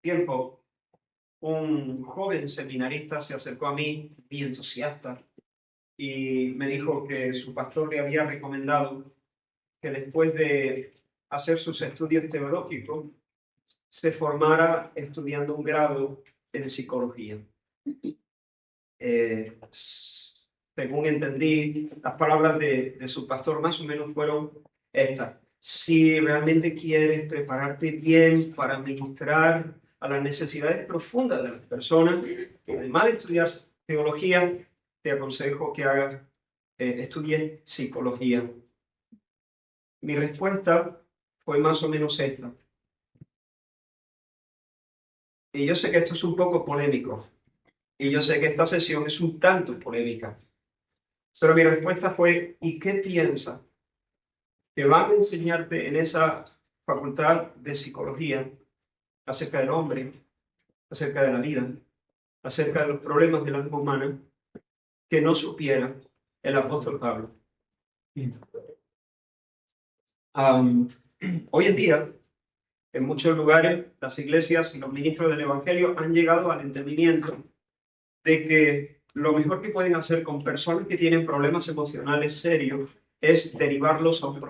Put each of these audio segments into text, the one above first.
tiempo, un joven seminarista se acercó a mí, muy entusiasta, y me dijo que su pastor le había recomendado que después de hacer sus estudios teológicos, se formara estudiando un grado en psicología. Según entendí, las palabras de su pastor más o menos fueron estas: si realmente quieres prepararte bien para ministrar a las necesidades profundas de las personas, además de estudiar teología, te aconsejo que estudies psicología. Mi respuesta fue más o menos esta. Y yo sé que esto es un poco polémico, y yo sé que esta sesión es un tanto polémica, pero mi respuesta fue: ¿y qué piensas que van a enseñarte en esa facultad de psicología acerca del hombre, acerca de la vida, acerca de los problemas del alma humana, que no supiera el apóstol Pablo? Hoy en día, en muchos lugares, las iglesias y los ministros del Evangelio han llegado al entendimiento de que lo mejor que pueden hacer con personas que tienen problemas emocionales serios es derivarlos a un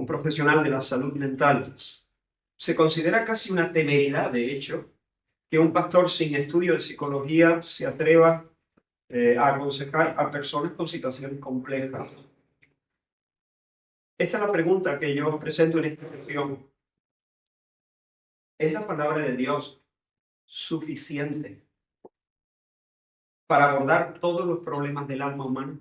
profesional de la salud mental. Se considera casi una temeridad, de hecho, que un pastor sin estudio de psicología se atreva a aconsejar a personas con situaciones complejas. Esta es la pregunta que yo presento en esta sesión. ¿Es la palabra de Dios suficiente para abordar todos los problemas del alma humana?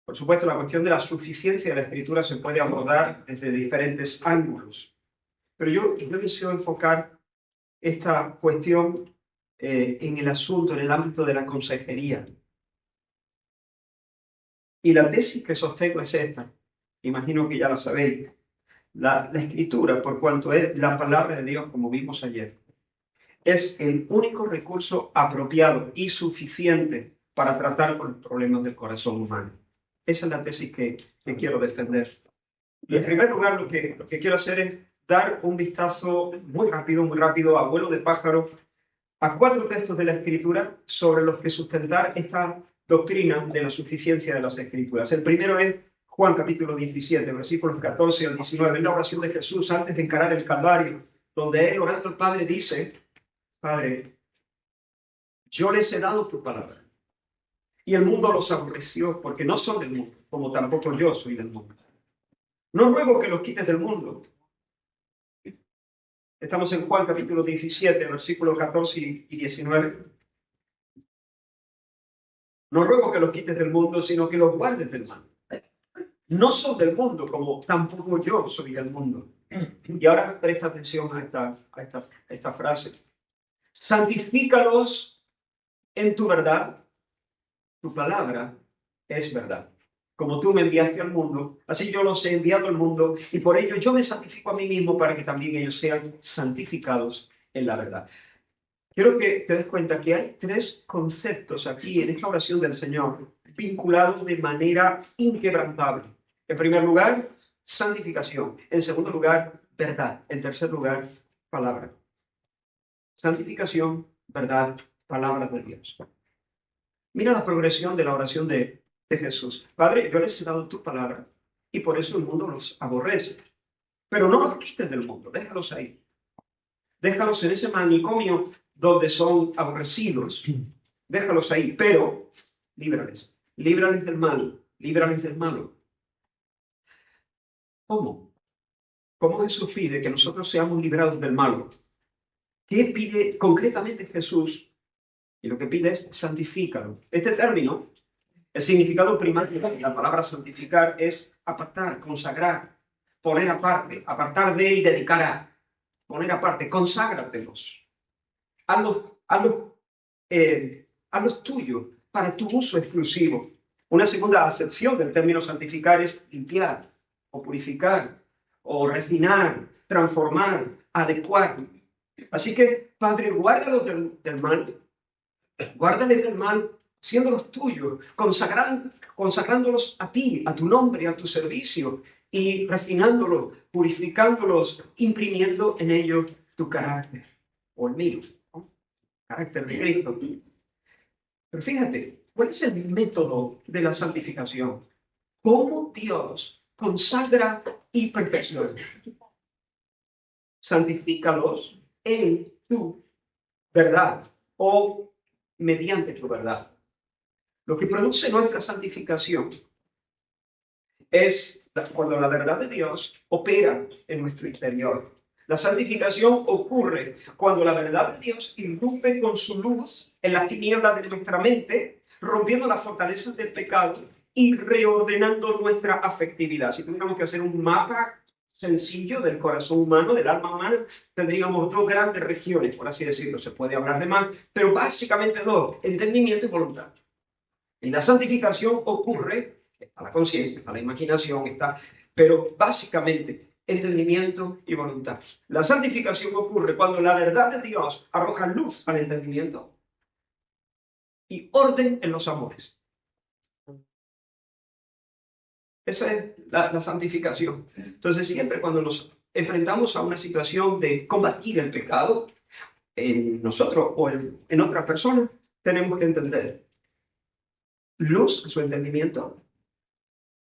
Por supuesto, la cuestión de la suficiencia de la Escritura se puede abordar desde diferentes ángulos, pero yo deseo enfocar esta cuestión en el asunto, en el ámbito de la consejería. Y la tesis que sostengo es esta, imagino que ya la sabéis. La Escritura, por cuanto es la palabra de Dios, como vimos ayer, es el único recurso apropiado y suficiente para tratar con los problemas del corazón humano. Esa es la tesis que quiero defender. Y en primer lugar, lo que quiero hacer es dar un vistazo muy rápido, a vuelo de pájaro, a 4 textos de la Escritura sobre los que sustentar esta doctrina de la suficiencia de las Escrituras. El primero es Juan capítulo 17, versículos 14 al 19, en la oración de Jesús antes de encarar el Calvario, donde él, orando al Padre, dice: Padre, yo les he dado tu palabra, y el mundo los aborreció, porque no son del mundo, como tampoco yo soy del mundo. No ruego que los quites del mundo. Estamos en Juan capítulo 17, versículos 14 y 19. No ruego que los quites del mundo, sino que los guardes del mal. No son del mundo, como tampoco yo soy del mundo. Y ahora presta atención a esta frase. Santifícalos en tu verdad. Tu palabra es verdad. Como tú me enviaste al mundo, así yo los he enviado al mundo, y por ello yo me santifico a mí mismo para que también ellos sean santificados en la verdad. Quiero que te des cuenta que hay 3 conceptos aquí en esta oración del Señor vinculados de manera inquebrantable. En primer lugar, santificación. En segundo lugar, verdad. En tercer lugar, palabra. Santificación, verdad, palabra de Dios. Mira la progresión de la oración de Jesús. Padre, yo les he dado tu palabra y por eso el mundo los aborrece. Pero no los quites del mundo, déjalos ahí. Déjalos en ese manicomio donde son aborrecidos. Déjalos ahí, pero líbrales. Líbrales del mal, líbrales del malo. ¿Cómo? ¿Cómo Jesús pide que nosotros seamos librados del malo? ¿Qué pide concretamente Jesús? Y lo que pide es santifícalo. Este término, el significado primario de la palabra santificar es apartar, consagrar, poner aparte, apartar de y dedicar a, poner aparte, conságratelos. Hazlos tuyos para tu uso exclusivo. Una segunda acepción del término santificar es limpiar, o purificar, o refinar, transformar, adecuar. Así que, Padre, guárdalos del mal, guárdales del mal haciéndolos tuyos, consagrándolos a ti, a tu nombre, a tu servicio, y refinándolos, purificándolos, imprimiendo en ellos tu carácter, o el mío, ¿no? Carácter de Cristo. Pero fíjate, ¿cuál es el método de la santificación? ¿Cómo Dios consagra y perfecciona? Santifícalos en tu verdad o mediante tu verdad. Lo que produce nuestra santificación es cuando la verdad de Dios opera en nuestro interior. La santificación ocurre cuando la verdad de Dios irrumpe con su luz en las tinieblas de nuestra mente, rompiendo las fortalezas del pecado y reordenando nuestra afectividad. Si tuviéramos que hacer un mapa sencillo del corazón humano, del alma humana, tendríamos dos grandes regiones, por así decirlo. Se puede hablar de más, pero básicamente dos: entendimiento y voluntad. Y la santificación ocurre, está la conciencia, está la imaginación, pero básicamente entendimiento y voluntad. La santificación ocurre cuando la verdad de Dios arroja luz al entendimiento y orden en los amores. Esa es la santificación. Entonces, siempre cuando nos enfrentamos a una situación de combatir el pecado, en nosotros o en otra persona, tenemos que entender luz, su entendimiento,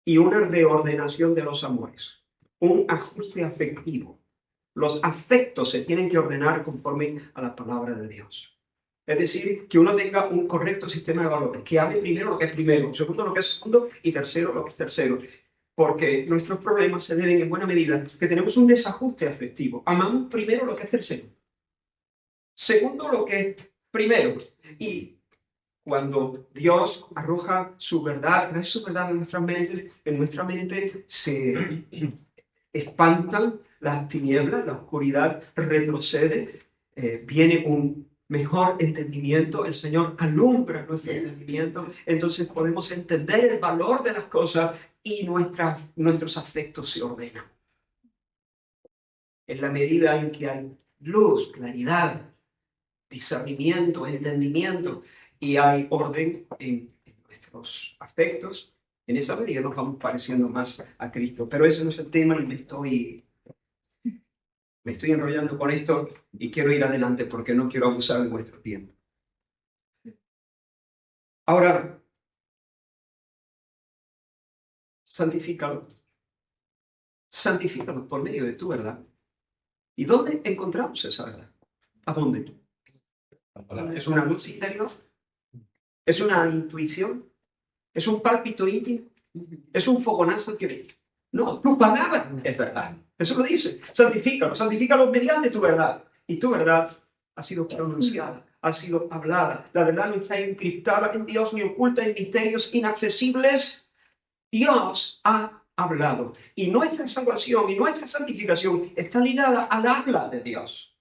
y una reordenación de los amores, un ajuste afectivo. Los afectos se tienen que ordenar conforme a la palabra de Dios. Es decir, que uno tenga un correcto sistema de valores, que ame primero lo que es primero, segundo lo que es segundo y tercero lo que es tercero. Porque nuestros problemas se deben en buena medida que tenemos un desajuste afectivo. Amamos primero lo que es tercero, segundo lo que es primero. Y cuando Dios arroja su verdad, trae su verdad en nuestra mente se espantan las tinieblas, la oscuridad retrocede, viene un mejor entendimiento, el Señor alumbra nuestro entendimiento, entonces podemos entender el valor de las cosas y nuestros afectos se ordenan. En la medida en que hay luz, claridad, discernimiento, entendimiento, y hay orden en nuestros afectos, en esa medida nos vamos pareciendo más a Cristo. Pero ese no es el tema y me estoy enrollando con esto y quiero ir adelante porque no quiero abusar de vuestro tiempo. Ahora, santifícalo. Santifícalo por medio de tu verdad. ¿Y dónde encontramos esa verdad? ¿A dónde? ¿Es una luz interior? ¿Es una intuición? ¿Es un pálpito íntimo? ¿Es un fogonazo que... No, tu palabra es verdad. Eso lo dice. Santifícalo mediante tu verdad. Y tu verdad ha sido pronunciada, ha sido hablada. La verdad no está encriptada en Dios ni oculta en misterios inaccesibles. Dios ha hablado. Y nuestra salvación y nuestra santificación está ligada al habla de Dios.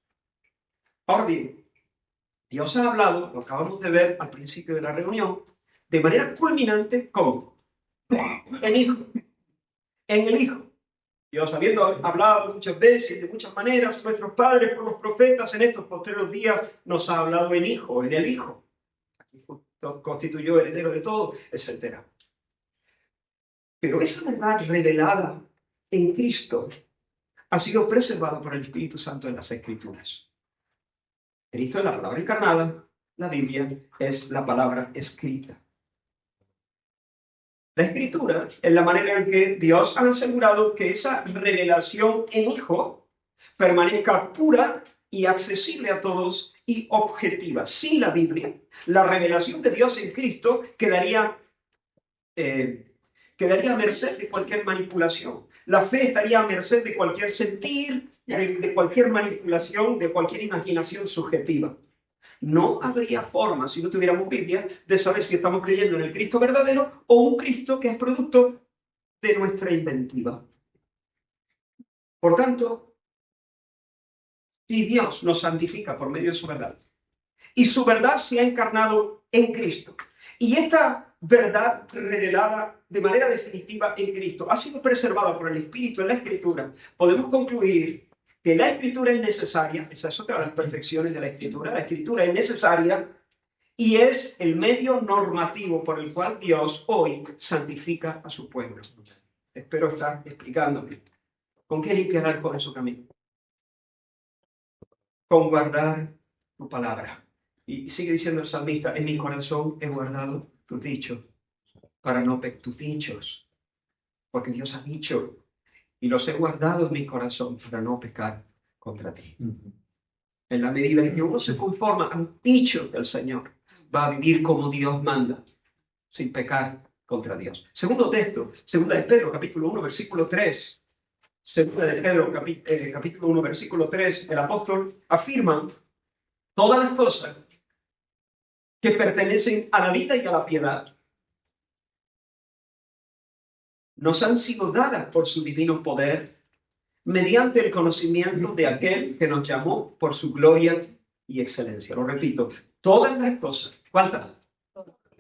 Ahora bien, Dios ha hablado, lo acabamos de ver al principio de la reunión, de manera culminante, ¿cómo? En el Hijo. Dios, habiendo hablado muchas veces, de muchas maneras, nuestros padres por los profetas, en estos posteriores días nos ha hablado en el Hijo. Aquí constituyó heredero de todo, etc. Pero esa verdad revelada en Cristo ha sido preservada por el Espíritu Santo en las Escrituras. Cristo es la palabra encarnada, la Biblia es la palabra escrita. La Escritura es la manera en que Dios ha asegurado que esa revelación en Hijo permanezca pura y accesible a todos y objetiva. Sin la Biblia, la revelación de Dios en Cristo quedaría a merced de cualquier manipulación. La fe estaría a merced de cualquier sentir, de cualquier manipulación, de cualquier imaginación subjetiva. No habría forma, si no tuviéramos Biblia, de saber si estamos creyendo en el Cristo verdadero o un Cristo que es producto de nuestra inventiva. Por tanto, si Dios nos santifica por medio de su verdad, y su verdad se ha encarnado en Cristo, y esta verdad revelada de manera definitiva en Cristo ha sido preservada por el Espíritu en la Escritura, podemos concluir que la Escritura es necesaria. Esa es otra de las perfecciones de la Escritura. La Escritura es necesaria Y es el medio normativo por el cual Dios hoy santifica a su pueblo. Espero estar explicándome. ¿Con qué limpiará el joven su camino? Con guardar tu palabra. Y sigue diciendo el salmista, en mi corazón he guardado tus dichos, para no tus dichos, porque Dios ha dicho, y los he guardado en mi corazón para no pecar contra ti. En la medida en que uno se conforma a los dichos del Señor, va a vivir como Dios manda, sin pecar contra Dios. Segundo texto, segunda de Pedro, capítulo 1, versículo 3. Segunda de Pedro, capítulo 1, versículo 3, el apóstol afirma todas las cosas que pertenecen a la vida y a la piedad nos han sido dadas por su divino poder mediante el conocimiento de aquel que nos llamó por su gloria y excelencia. Lo repito, todas las cosas, ¿cuántas?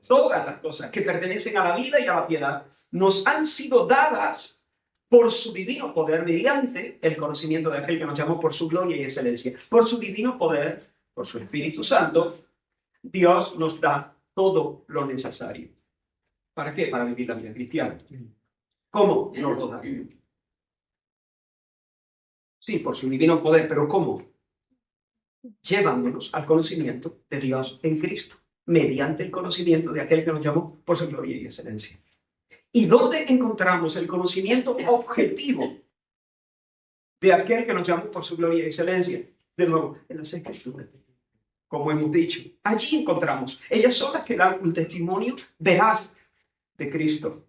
Todas las cosas que pertenecen a la vida y a la piedad nos han sido dadas por su divino poder mediante el conocimiento de aquel que nos llamó por su gloria y excelencia. Por su divino poder, por su Espíritu Santo, Dios nos da todo lo necesario. ¿Para qué? Para vivir la vida cristiana. ¿Cómo nos lo da? Sí, por su divino poder, pero ¿cómo? Llevándonos al conocimiento de Dios en Cristo, mediante el conocimiento de aquel que nos llamó por su gloria y excelencia. ¿Y dónde encontramos el conocimiento objetivo de aquel que nos llamó por su gloria y excelencia? De nuevo, en las Escrituras. Como hemos dicho, allí encontramos. Ellas son las que dan un testimonio veraz de Cristo.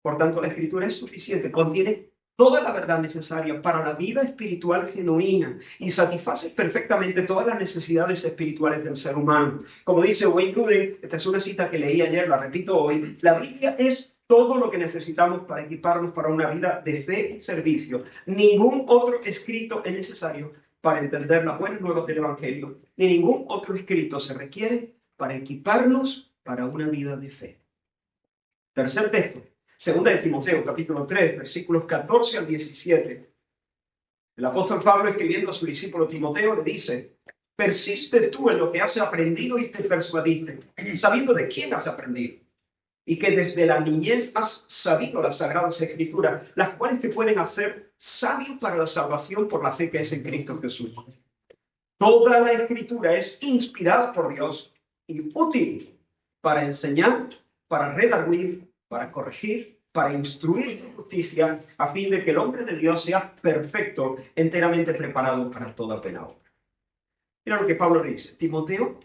Por tanto, la Escritura es suficiente, contiene toda la verdad necesaria para la vida espiritual genuina y satisface perfectamente todas las necesidades espirituales del ser humano. Como dice Wayne Grudem, esta es una cita que leí ayer, la repito hoy, la Biblia es todo lo que necesitamos para equiparnos para una vida de fe y servicio. Ningún otro escrito es necesario para entender las buenas nuevas del Evangelio, ni ningún otro escrito se requiere para equiparnos para una vida de fe. Tercer texto. Segunda de Timoteo, capítulo 3, versículos 14 al 17. El apóstol Pablo, escribiendo a su discípulo Timoteo, le dice, persiste tú en lo que has aprendido y te persuadiste, sabiendo de quién has aprendido, y que desde la niñez has sabido las sagradas escrituras, las cuales te pueden hacer sabio para la salvación por la fe que es en Cristo Jesús. Toda la escritura es inspirada por Dios y útil para enseñar, para redarguir, para corregir, para instruir en justicia, a fin de que el hombre de Dios sea perfecto, enteramente preparado para toda buena obra. Mira lo que Pablo dice, Timoteo,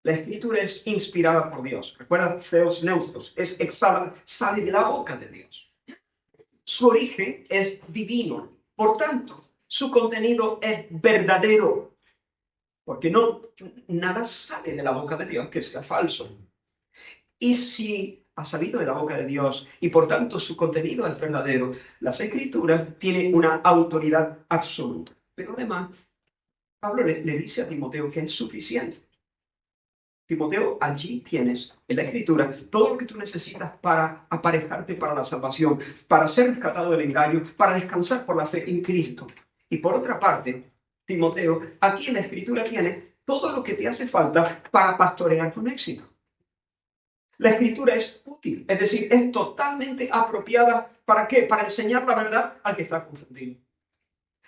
la escritura es inspirada por Dios. Recuerda, Theos Neustos, es exhala, sale de la boca de Dios. Su origen es divino, por tanto, su contenido es verdadero, porque nada sale de la boca de Dios que sea falso. Y si ha salido de la boca de Dios y por tanto su contenido es verdadero, las Escrituras tienen una autoridad absoluta. Pero además, Pablo le dice a Timoteo que es suficiente. Timoteo, allí tienes en la Escritura todo lo que tú necesitas para aparejarte para la salvación, para ser rescatado del engaño, para descansar por la fe en Cristo. Y por otra parte, Timoteo, aquí en la Escritura tienes todo lo que te hace falta para pastorear con éxito. La escritura es útil, es decir, es totalmente apropiada. ¿Para qué? Para enseñar la verdad al que está confundido.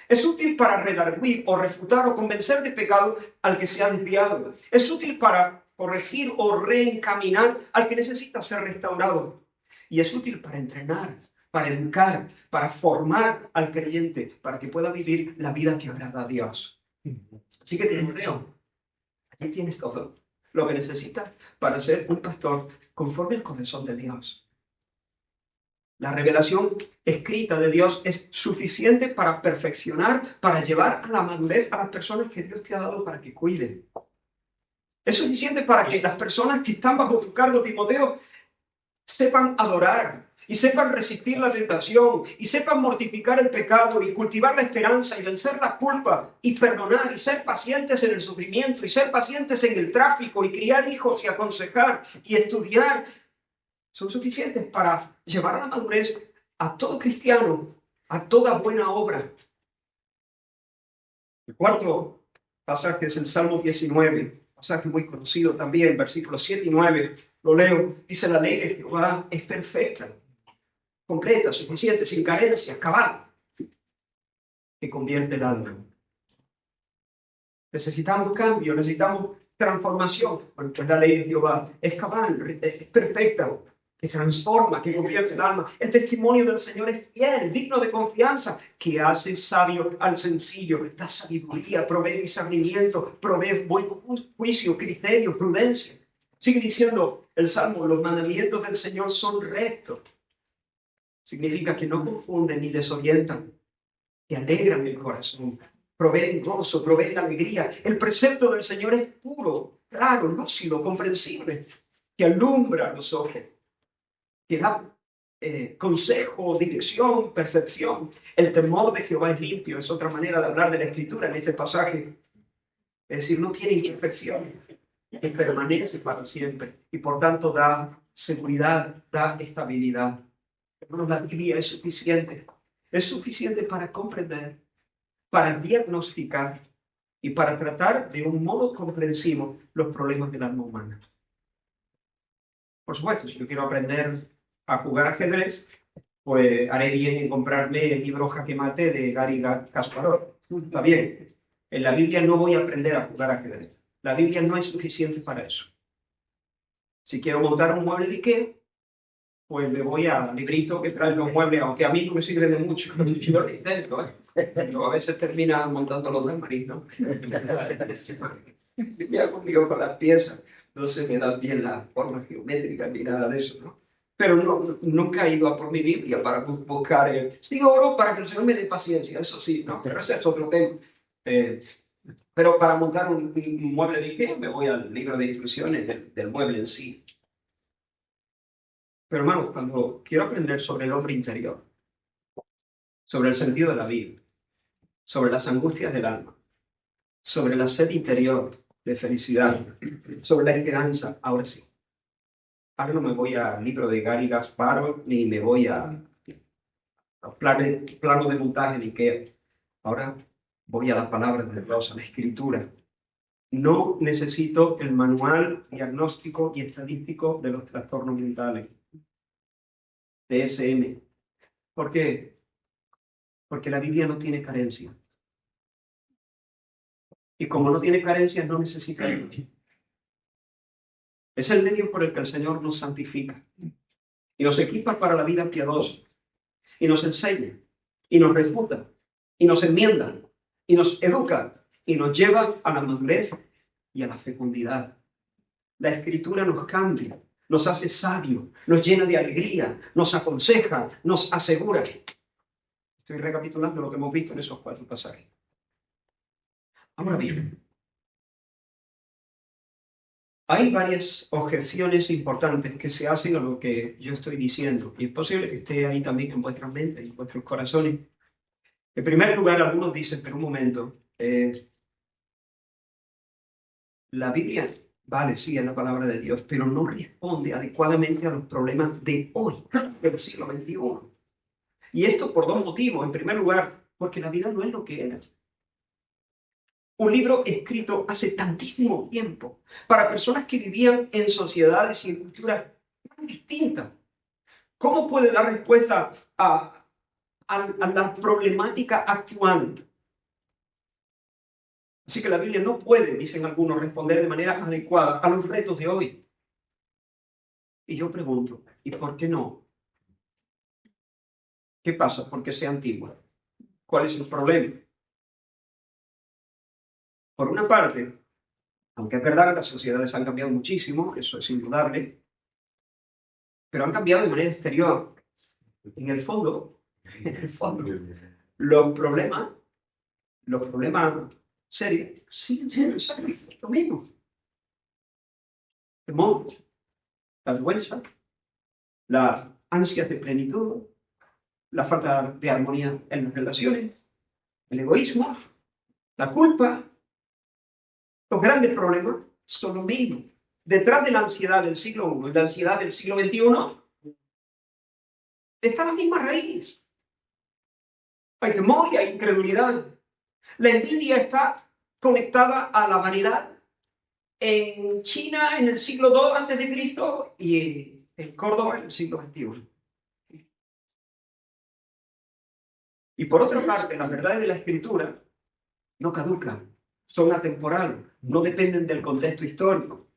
Es útil para redarguir o refutar o convencer de pecado al que se ha desviado. Es útil para corregir o reencaminar al que necesita ser restaurado. Y es útil para entrenar, para educar, para formar al creyente, para que pueda vivir la vida que agrada a Dios. Así que Timoteo, aquí tienes todo lo que necesitas para ser un pastor conforme al corazón de Dios. La revelación escrita de Dios es suficiente para perfeccionar, para llevar a la madurez a las personas que Dios te ha dado para que cuiden. Es suficiente para que las personas que están bajo tu cargo, Timoteo, sepan adorar y sepan resistir la tentación y sepan mortificar el pecado y cultivar la esperanza y vencer la culpa y perdonar y ser pacientes en el sufrimiento y ser pacientes en el tráfico y criar hijos y aconsejar y estudiar. Son suficientes para llevar a la madurez a todo cristiano, a toda buena obra. El cuarto pasaje es el Salmo 19, pasaje muy conocido también, versículos 7 y 9, lo leo, dice: la ley de Jehová es perfecta, completa, suficiente, sin carencia, cabal, que convierte el alma. Necesitamos cambio, necesitamos transformación, porque la ley de Jehová es cabal, es perfecta, que transforma, que convierte el alma. El testimonio del Señor es fiel, digno de confianza, que hace sabio al sencillo, da sabiduría, provee discernimiento, provee buen juicio, criterio, prudencia. Sigue diciendo el Salmo: los mandamientos del Señor son rectos. Significa que no confunden ni desorientan, que alegran el corazón, proveen gozo, proveen alegría. El precepto del Señor es puro, claro, lúcido, comprensible, que alumbra los ojos, que da consejo, dirección, percepción. El temor de Jehová es limpio, es otra manera de hablar de la Escritura en este pasaje. Es decir, no tiene imperfección, que permanece para siempre y por tanto da seguridad, da estabilidad. Hermanos, la Biblia es suficiente para comprender, para diagnosticar y para tratar de un modo comprensivo los problemas del alma humana. Por supuesto, si yo quiero aprender a jugar ajedrez, pues haré bien en comprarme el libro Jaque Mate de Garry Kasparov. Está bien. En la Biblia no voy a aprender a jugar ajedrez. La Biblia no es suficiente para eso. Si quiero montar un mueble de Ikea, pues me voy al librito que trae los muebles, aunque a mí no me sirve de mucho. Yo lo intento, Yo a veces termino montando los del marido. Me hago lío con las piezas, no se me dan bien las formas geométricas ni nada de eso, ¿no? Pero nunca he ido a por mi Biblia para buscar sí, oro para que el Señor me dé paciencia, eso sí, ¿no? Pero ese es otro tema. Pero para montar un mueble de Ikea me voy al libro de instrucciones del mueble en sí. Pero hermanos, cuando quiero aprender sobre el hombre interior, sobre el sentido de la vida, sobre las angustias del alma, sobre la sed interior de felicidad, sobre la esperanza, ahora sí. Ahora no me voy al libro de Garry Kasparov, ni me voy a plano de montaje de Ikea. Ahora voy a la palabra de Dios, a la Escritura. No necesito el manual diagnóstico y estadístico de los trastornos mentales, DSM. ¿Por qué? Porque la Biblia no tiene carencia. Y como no tiene carencias, no necesita ayuda. Es el medio por el que el Señor nos santifica y nos equipa para la vida piadosa y nos enseña y nos refuta y nos enmienda y nos educa y nos lleva a la madurez y a la fecundidad. La Escritura nos cambia, nos hace sabios, nos llena de alegría, nos aconseja, nos asegura. Estoy recapitulando lo que hemos visto en esos 4 pasajes. Ahora bien, hay varias objeciones importantes que se hacen a lo que yo estoy diciendo, y es posible que esté ahí también en vuestras mentes y en vuestros corazones. En primer lugar, algunos dicen, pero un momento, la Biblia, vale, sí, es la palabra de Dios, pero no responde adecuadamente a los problemas de hoy, del siglo XXI. Y esto por 2 motivos. En primer lugar, porque la vida no es lo que era. Un libro escrito hace tantísimo tiempo para personas que vivían en sociedades y en culturas tan distintas. ¿Cómo puede dar respuesta a la problemática actual? Así que la Biblia no puede, dicen algunos, responder de manera adecuada a los retos de hoy. Y yo pregunto, ¿y por qué no? ¿Qué pasa? ¿Por qué sea antigua? ¿Cuál es el problema? Por una parte, aunque es verdad que las sociedades han cambiado muchísimo, eso es indudable, pero han cambiado de manera exterior. En el fondo, los problemas serios siguen siendo exactamente lo mismo. Temor, la vergüenza, las ansias de plenitud, la falta de armonía en las relaciones, el egoísmo, la culpa. Los grandes problemas son los mismos. Detrás de la ansiedad del siglo I y la ansiedad del siglo XXI está la misma raíz. Hay temor y hay incredulidad. La envidia está conectada a la vanidad. en China en el siglo II antes de Cristo y en Córdoba en el siglo XXI. Y por otra parte, las verdades de la Escritura no caducan, son atemporales, no dependen del contexto histórico.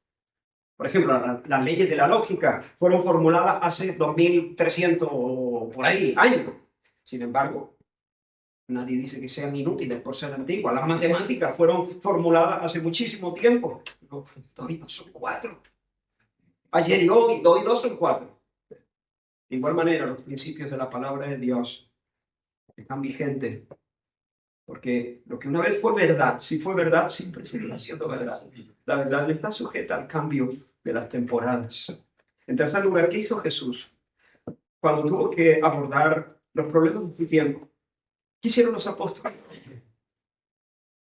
Por ejemplo, las leyes de la lógica fueron formuladas hace 2300 o por ahí años. Sin embargo, nadie dice que sean inútiles por ser antiguas. Las matemáticas fueron formuladas hace muchísimo tiempo. 2 y 2 son 4. Ayer y hoy, 2 y 2 son 4. De igual manera, los principios de la palabra de Dios están vigentes. Porque lo que una vez fue verdad, si fue verdad, siempre seguirá siendo verdad. La verdad no está sujeta al cambio de las temporadas. En tercer lugar, ¿qué hizo Jesús cuando tuvo que abordar los problemas de su tiempo? ¿Qué hicieron los apóstoles?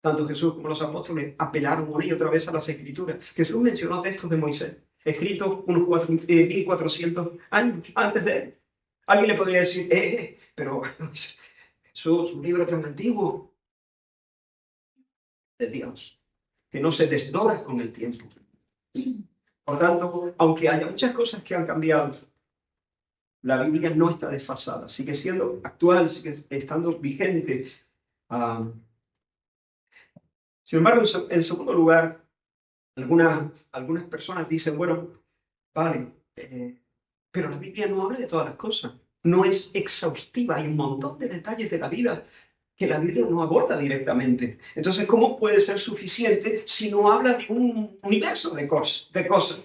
Tanto Jesús como los apóstoles apelaron una y otra vez a las Escrituras. Jesús mencionó textos de Moisés, escritos unos 1400 años antes de él. Alguien le podría decir, pero Jesús, un libro tan antiguo de Dios, que no se desdobla con el tiempo. Por tanto, aunque haya muchas cosas que han cambiado, la Biblia no está desfasada, sigue siendo actual, sigue estando vigente. Sin embargo, en segundo lugar, algunas personas dicen, bueno, vale, pero la Biblia no habla de todas las cosas, no es exhaustiva, hay un montón de detalles de la vida que la Biblia no aborda directamente. Entonces, ¿cómo puede ser suficiente si no habla de un universo de cosas?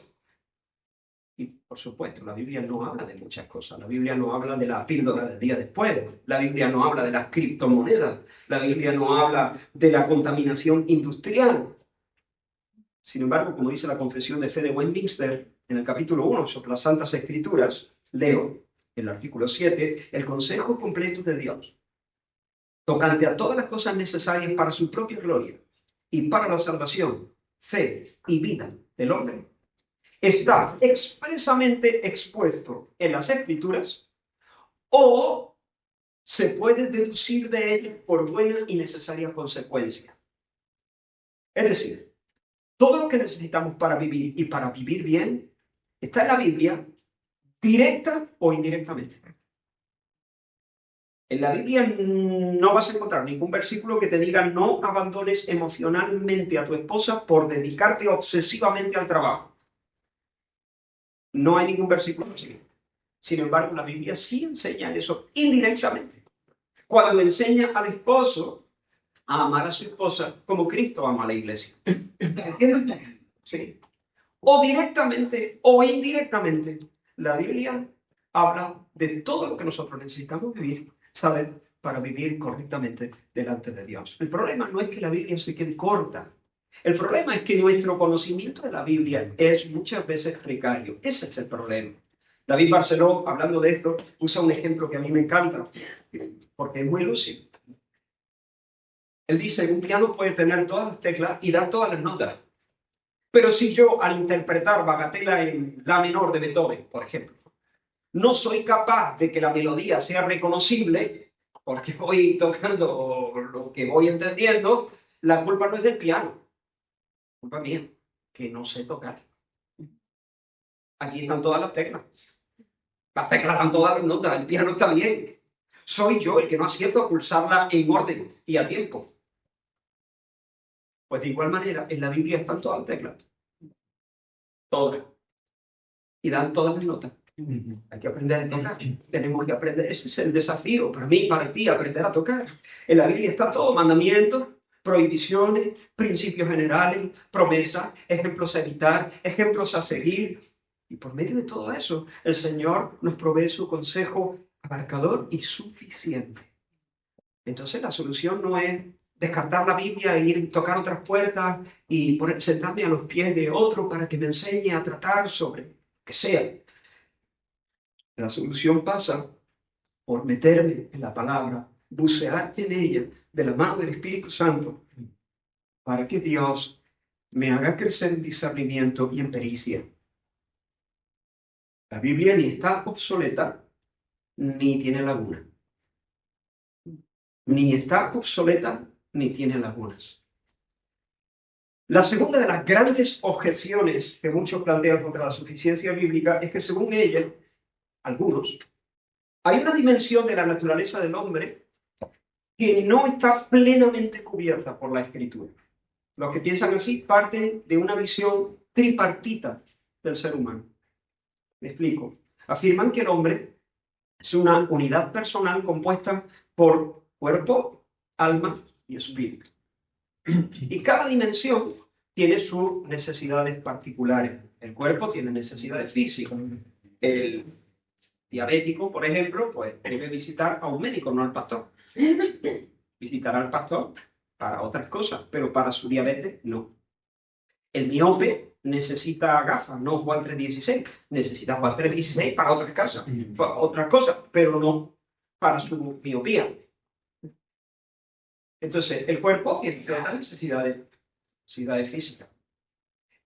Y, por supuesto, la Biblia no habla de muchas cosas. La Biblia no habla de la píldora del día después. La Biblia no habla de las criptomonedas. La Biblia no habla de la contaminación industrial. Sin embargo, como dice la Confesión de Fe de Westminster, en el capítulo 1 sobre las Santas Escrituras, leo el artículo 7, el consejo completo de Dios tocante a todas las cosas necesarias para su propia gloria y para la salvación, fe y vida del hombre, está expresamente expuesto en las Escrituras o se puede deducir de él por buena y necesaria consecuencia. Es decir, todo lo que necesitamos para vivir y para vivir bien está en la Biblia, directa o indirectamente. En la Biblia no vas a encontrar ningún versículo que te diga no abandones emocionalmente a tu esposa por dedicarte obsesivamente al trabajo. No hay ningún versículo así. Sin embargo, la Biblia sí enseña eso indirectamente. Cuando enseña al esposo a amar a su esposa como Cristo ama a la iglesia. ¿Entiendes? Sí. O directamente o indirectamente, la Biblia habla de todo lo que nosotros necesitamos vivir, ¿saben? Para vivir correctamente delante de Dios. El problema no es que la Biblia se quede corta. El problema es que nuestro conocimiento de la Biblia es muchas veces precario. Ese es el problema. David Barceló, hablando de esto, usa un ejemplo que a mí me encanta, porque es muy lúcido. Él dice, un piano puede tener todas las teclas y dar todas las notas. Pero si yo, al interpretar Bagatela en la menor de Beethoven, por ejemplo, no soy capaz de que la melodía sea reconocible, porque voy tocando lo que voy entendiendo, la culpa no es del piano, la culpa mía, que no sé tocar. Aquí están todas las teclas. Las teclas dan todas las notas, el piano está bien. Soy yo el que no acierto a pulsarla en orden y a tiempo. Pues de igual manera, en la Biblia están todas las teclas. Todas. Y dan todas las notas. Hay que aprender a tocar. Tenemos que aprender. Ese es el desafío para mí, para ti, aprender a tocar. En la Biblia está todo: mandamientos, prohibiciones, principios generales, promesas, ejemplos a evitar, ejemplos a seguir. Y por medio de todo eso, el Señor nos provee su consejo abarcador y suficiente. Entonces la solución no es descartar la Biblia e ir a tocar otras puertas y sentarme a los pies de otro para que me enseñe a tratar sobre lo que sea. La solución pasa por meterme en la palabra, bucear en ella de la mano del Espíritu Santo, para que Dios me haga crecer en discernimiento y en pericia. La Biblia ni está obsoleta, ni tiene laguna. Ni está obsoleta, ni tiene lagunas. La segunda de las grandes objeciones que muchos plantean contra la suficiencia bíblica es que, según ella, algunos, hay una dimensión de la naturaleza del hombre que no está plenamente cubierta por la Escritura. Los que piensan así parten de una visión tripartita del ser humano. Me explico. Afirman que el hombre es una unidad personal compuesta por cuerpo, alma y espíritu. Y cada dimensión tiene sus necesidades particulares. El cuerpo tiene necesidades físicas. El diabético, por ejemplo, pues debe visitar a un médico, no al pastor. Visitará al pastor para otras cosas, pero para su diabetes no. El miope necesita gafas, no Juan 3:16. Necesita Juan 3:16 para otras cosas, pero no para su miopía. Entonces, el cuerpo tiene las necesidades físicas.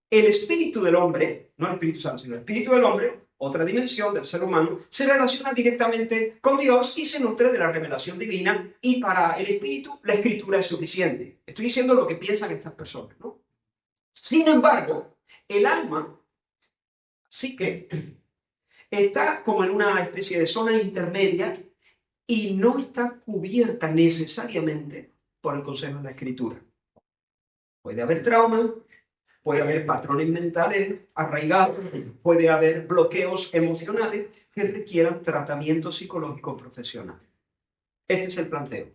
El espíritu del hombre, no el Espíritu Santo, sino el espíritu del hombre, otra dimensión del ser humano, se relaciona directamente con Dios y se nutre de la revelación divina, y para el espíritu la escritura es suficiente. Estoy diciendo lo que piensan estas personas, ¿no? Sin embargo, el alma sí que está como en una especie de zona intermedia y no está cubierta necesariamente por el consejo de la escritura. Puede haber trauma, puede haber patrones mentales arraigados, puede haber bloqueos emocionales que requieran tratamiento psicológico profesional. Este es el planteo.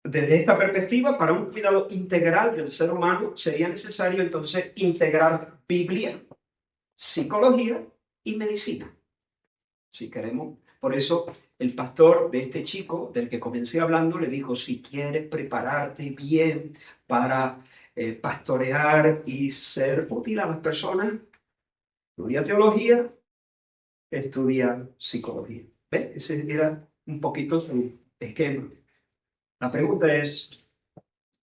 Desde esta perspectiva, para un cuidado integral del ser humano, sería necesario entonces integrar Biblia, psicología y medicina, si queremos. Por eso el pastor de este chico, del que comencé hablando, le dijo: si quieres prepararte bien para pastorear y ser útil a las personas, estudia teología, estudia psicología. ¿Ves? Ese era un poquito su esquema. La pregunta es,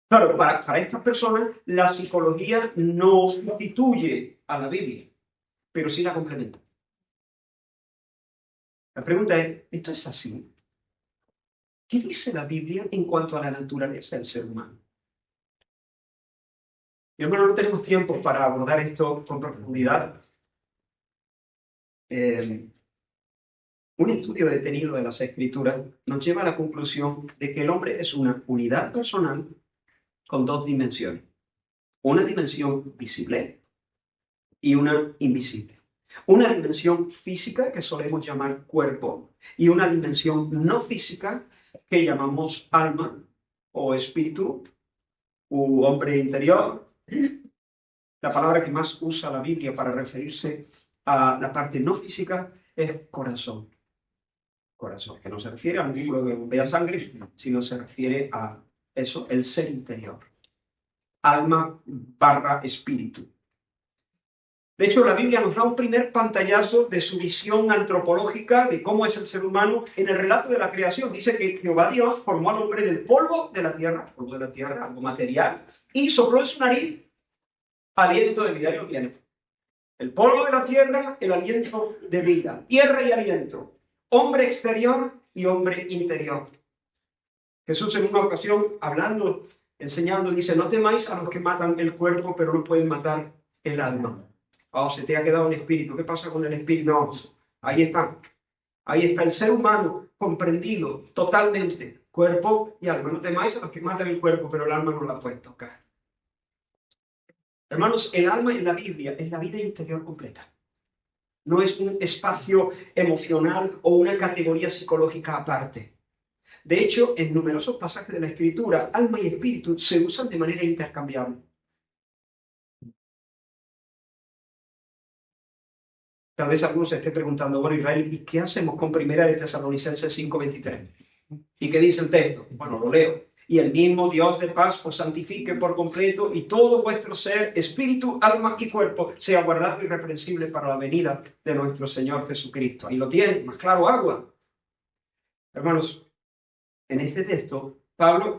claro, para estas personas la psicología no sustituye a la Biblia, pero sí la complementa. La pregunta es, ¿esto es así? ¿Qué dice la Biblia en cuanto a la naturaleza del ser humano? Mi hermano, no tenemos tiempo para abordar esto con profundidad. Un estudio detenido de las Escrituras nos lleva a la conclusión de que el hombre es una unidad personal con dos dimensiones. Una dimensión visible y una invisible. Una dimensión física que solemos llamar cuerpo y una dimensión no física que llamamos alma o espíritu u hombre interior. La palabra que más usa la Biblia para referirse a la parte no física es corazón. Corazón, que no se refiere al músculo que bombea sangre, sino se refiere a eso, el ser interior. Alma / espíritu. De hecho, la Biblia nos da un primer pantallazo de su visión antropológica de cómo es el ser humano en el relato de la creación. Dice que Jehová Dios formó al hombre del polvo de la tierra, algo material, y sopló en su nariz aliento de vida, y lo tiene. El polvo de la tierra, el aliento de vida. Tierra y aliento. Hombre exterior y hombre interior. Jesús en una ocasión, hablando, enseñando, dice: no temáis a los que matan el cuerpo, pero no pueden matar el alma. Oh, se te ha quedado el espíritu. ¿Qué pasa con el espíritu? No, ahí está. Ahí está el ser humano comprendido totalmente. Cuerpo y alma. No temáis a los que matan el cuerpo, pero el alma no la puede tocar. Hermanos, el alma en la Biblia es la vida interior completa. No es un espacio emocional o una categoría psicológica aparte. De hecho, en numerosos pasajes de la Escritura, alma y espíritu se usan de manera intercambiable. Tal vez algunos se esté preguntando: bueno, Israel, ¿y qué hacemos con 1 de Tesalonicenses 5:23? ¿Y qué dice el texto? Bueno, lo leo. Y el mismo Dios de paz os santifique por completo, y todo vuestro ser, espíritu, alma y cuerpo, sea guardado irreprensible para la venida de nuestro Señor Jesucristo. Ahí lo tienen, más claro agua. Hermanos, en este texto, Pablo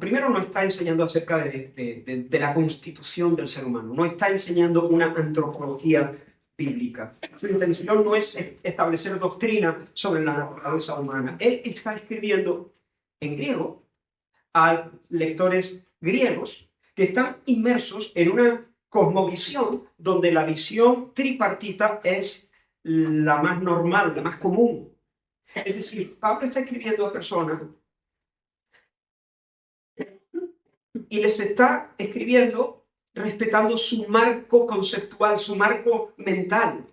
primero no está enseñando acerca de la constitución del ser humano, no está enseñando una antropología bíblica. Su intención no es establecer doctrina sobre la naturaleza humana. Él está escribiendo en griego hay lectores griegos que están inmersos en una cosmovisión donde la visión tripartita es la más normal, la más común. Es decir, Pablo está escribiendo a personas y les está escribiendo respetando su marco conceptual, su marco mental.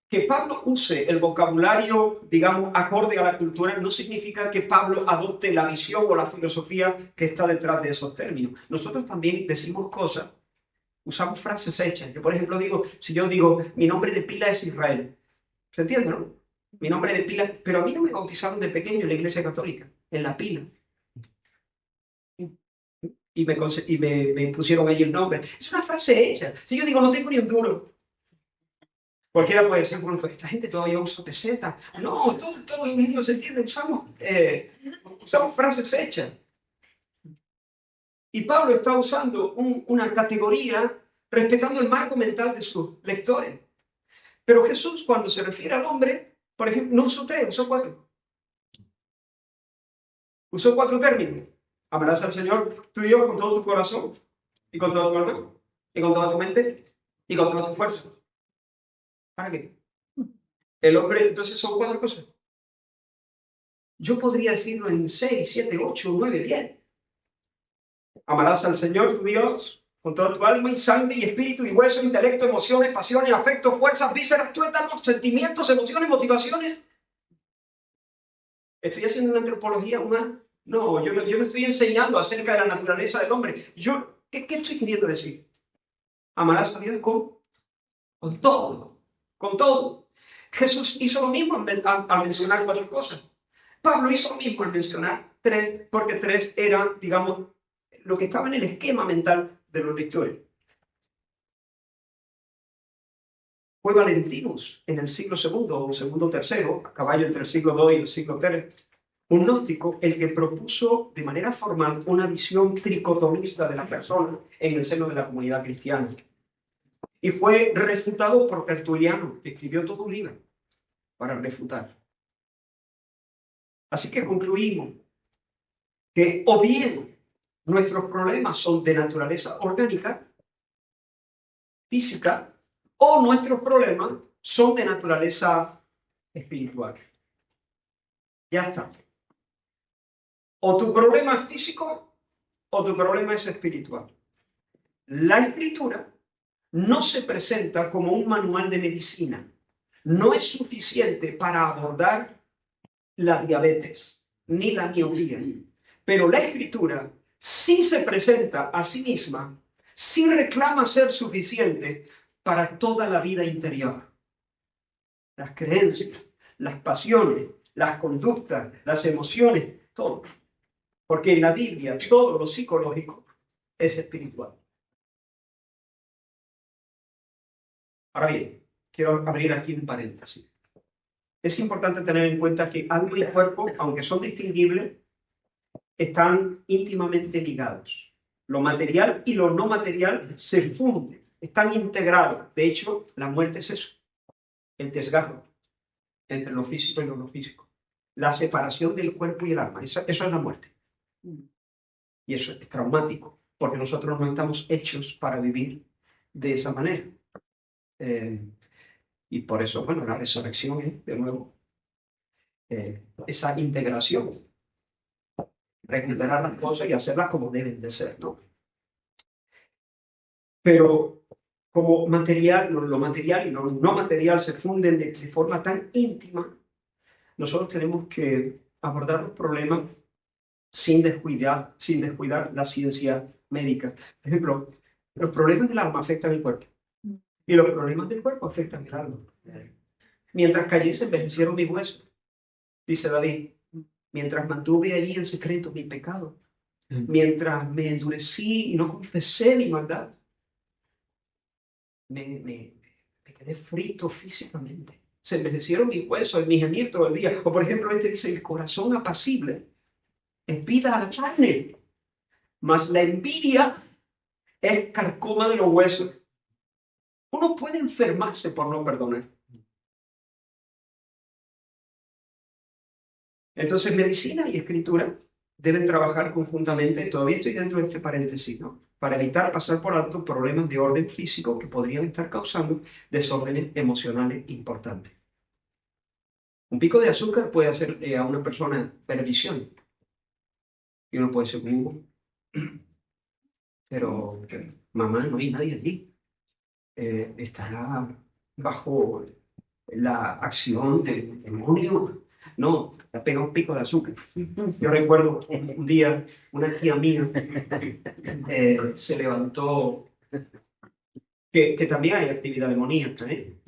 Que Pablo use el vocabulario, digamos, acorde a la cultura, no significa que Pablo adopte la visión o la filosofía que está detrás de esos términos. Nosotros también decimos cosas, usamos frases hechas. Yo, por ejemplo, digo, si yo digo, mi nombre de pila es Israel, ¿se entiende, no? Mi nombre de pila, pero a mí no me bautizaron de pequeño en la Iglesia Católica, en la pila. Y me pusieron ahí el nombre. Es una frase hecha. Si yo digo, no tengo ni un duro, cualquiera puede decir, bueno, esta gente todavía usa peseta. No, todo el mundo se entiende, usamos frases hechas. Y Pablo está usando una categoría respetando el marco mental de sus lectores. Pero Jesús, cuando se refiere al hombre, por ejemplo, no usó tres, usó cuatro. Usó cuatro términos. Amarás al Señor tu Dios con todo tu corazón, y con toda tu alma, y con toda tu mente, y con toda tu fuerza. ¿Para qué? El hombre, entonces son cuatro cosas. Yo podría decirlo en 6, 7, 8, 9, 10. Amarás al Señor tu Dios con toda tu alma y sangre y espíritu y hueso, intelecto, emociones, pasiones, afectos, fuerzas, vísceras, tuétanos, sentimientos, emociones, motivaciones. ¿Estoy haciendo una antropología humana? No, yo no estoy enseñando acerca de la naturaleza del hombre. ¿Qué estoy queriendo decir? Amarás a Dios con todo, con todo. Jesús hizo lo mismo al mencionar cuatro cosas. Pablo hizo lo mismo al mencionar tres, porque tres era, digamos, lo que estaba en el esquema mental de los lectores. Fue Valentinus en el siglo segundo o segundo tercero, a caballo entre el siglo II y el siglo III, un gnóstico, el que propuso de manera formal una visión tricotomista de la persona en el seno de la comunidad cristiana. Y fue refutado por Tertuliano, que escribió todo un libro para refutar. Así que concluimos que o bien nuestros problemas son de naturaleza orgánica, física, o nuestros problemas son de naturaleza espiritual. Ya está. O tu problema es físico o tu problema es espiritual. La escritura no se presenta como un manual de medicina. No es suficiente para abordar la diabetes ni la miopía. Pero la escritura sí se presenta a sí misma, sí reclama ser suficiente para toda la vida interior. Las creencias, las pasiones, las conductas, las emociones, todo. Porque en la Biblia todo lo psicológico es espiritual. Ahora bien, quiero abrir aquí un paréntesis. Es importante tener en cuenta que alma y cuerpo, aunque son distinguibles, están íntimamente ligados. Lo material y lo no material se funden, están integrados. De hecho, la muerte es eso, el desgarro entre lo físico y lo no físico. La separación del cuerpo y el alma, eso es la muerte. Y eso es traumático, porque nosotros no estamos hechos para vivir de esa manera. Y por eso, bueno, la resurrección es, de nuevo, esa integración, recuperar las cosas y hacerlas como deben de ser, ¿no? Pero como material, lo material y lo no material se funden de forma tan íntima, nosotros tenemos que abordar los problemas sin descuidar la ciencia médica. Por ejemplo, los problemas del alma afectan el cuerpo y los problemas del cuerpo afectan el alma. Mientras callé se envejecieron mis huesos, dice David, mientras mantuve allí en secreto mi pecado, mientras me endurecí y no confesé mi maldad, me quedé frito físicamente. Se envejecieron mis huesos, en mi gemir todo el día. O por ejemplo, este dice, el corazón apacible es vida a la carne, mas la envidia es carcoma de los huesos. Uno puede enfermarse por no perdonar. Entonces, medicina y escritura deben trabajar conjuntamente. Todavía estoy dentro de este paréntesis, ¿no? Para evitar pasar por alto problemas de orden físico que podrían estar causando desórdenes emocionales importantes. Un pico de azúcar puede hacer a una persona perdición. Y uno puede ser como, pero mamá, no hay nadie allí. Estará bajo la acción del demonio. No, le pega un pico de azúcar. Yo recuerdo un día una tía mía se levantó, que también hay actividad demoníaca, ¿eh?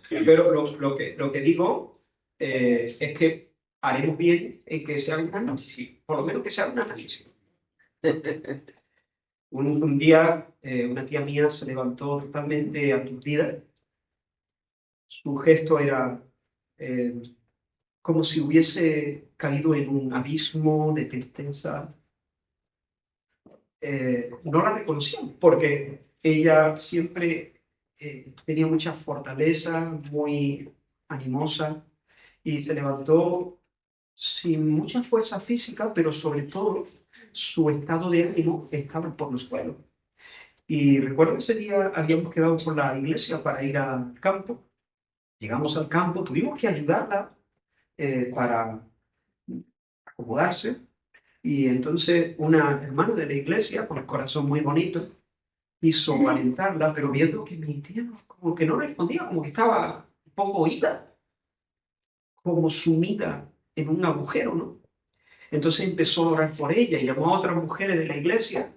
Pero lo que digo es que haremos bien en que se haga un análisis, por lo menos que se haga un análisis. Un día una tía mía se levantó totalmente aturdida. Su gesto era como si hubiese caído en un abismo de tristeza. No la reconocían porque ella siempre tenía mucha fortaleza, muy animosa, y se levantó sin mucha fuerza física, pero sobre todo su estado de ánimo estaba por los suelos. Y recuerdo ese día habíamos quedado por la iglesia para ir al campo. Llegamos al campo, tuvimos que ayudarla para acomodarse. Y entonces una hermana de la iglesia, con el corazón muy bonito, quiso alentarla, pero viendo que mi tía como que no respondía, como que estaba un poco oída, como sumida en un agujero, ¿no? Entonces empezó a orar por ella y llamó a otras mujeres de la iglesia.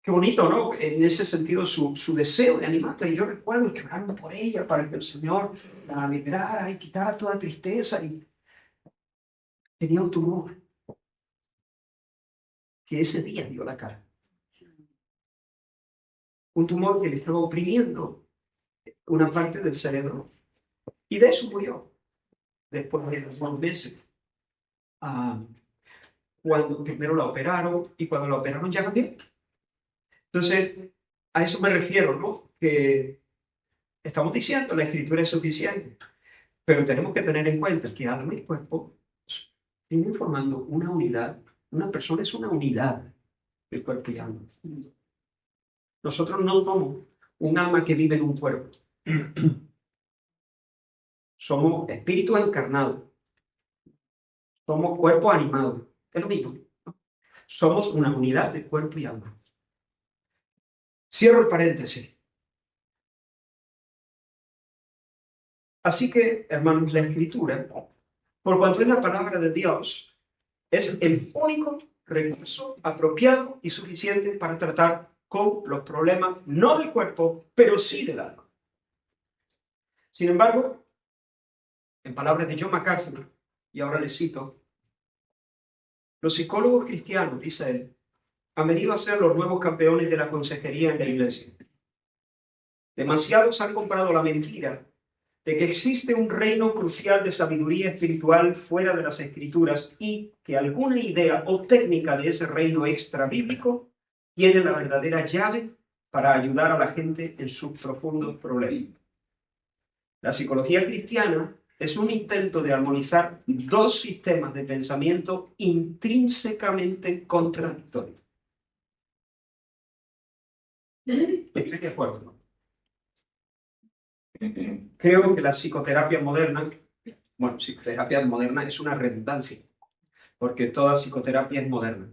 Qué bonito, ¿no? En ese sentido, su deseo de animarla. Y yo recuerdo que oraron por ella para que el Señor la alegrara y quitara toda tristeza. Y tenía un tumor que ese día dio la cara. Un tumor que le estaba oprimiendo una parte del cerebro. Y de eso murió después de unos meses. Ah, cuando primero la operaron y cuando la operaron ya cambió. Entonces, a eso me refiero, ¿no? Que estamos diciendo la escritura es suficiente, pero tenemos que tener en cuenta que alma y cuerpo vienen formando una unidad. Una persona es una unidad, el cuerpo y alma. Nosotros no somos un alma que vive en un cuerpo. Somos espíritu encarnado. Somos cuerpo animado. Es lo mismo. Somos una unidad de cuerpo y alma. Cierro el paréntesis. Así que, hermanos, la escritura, por cuanto es la palabra de Dios, es el único recurso apropiado y suficiente para tratar con los problemas, no del cuerpo, pero sí del alma. Sin embargo, en palabras de John MacArthur, y ahora le cito, los psicólogos cristianos, dice él, han venido a ser los nuevos campeones de la consejería en la iglesia. Demasiados han comprado la mentira de que existe un reino crucial de sabiduría espiritual fuera de las escrituras y que alguna idea o técnica de ese reino extra bíblico tiene la verdadera llave para ayudar a la gente en sus profundos problemas. La psicología cristiana es un intento de armonizar dos sistemas de pensamiento intrínsecamente contradictorios. Estoy de acuerdo, ¿no? Creo que la psicoterapia moderna, bueno, psicoterapia moderna es una redundancia, porque toda psicoterapia es moderna,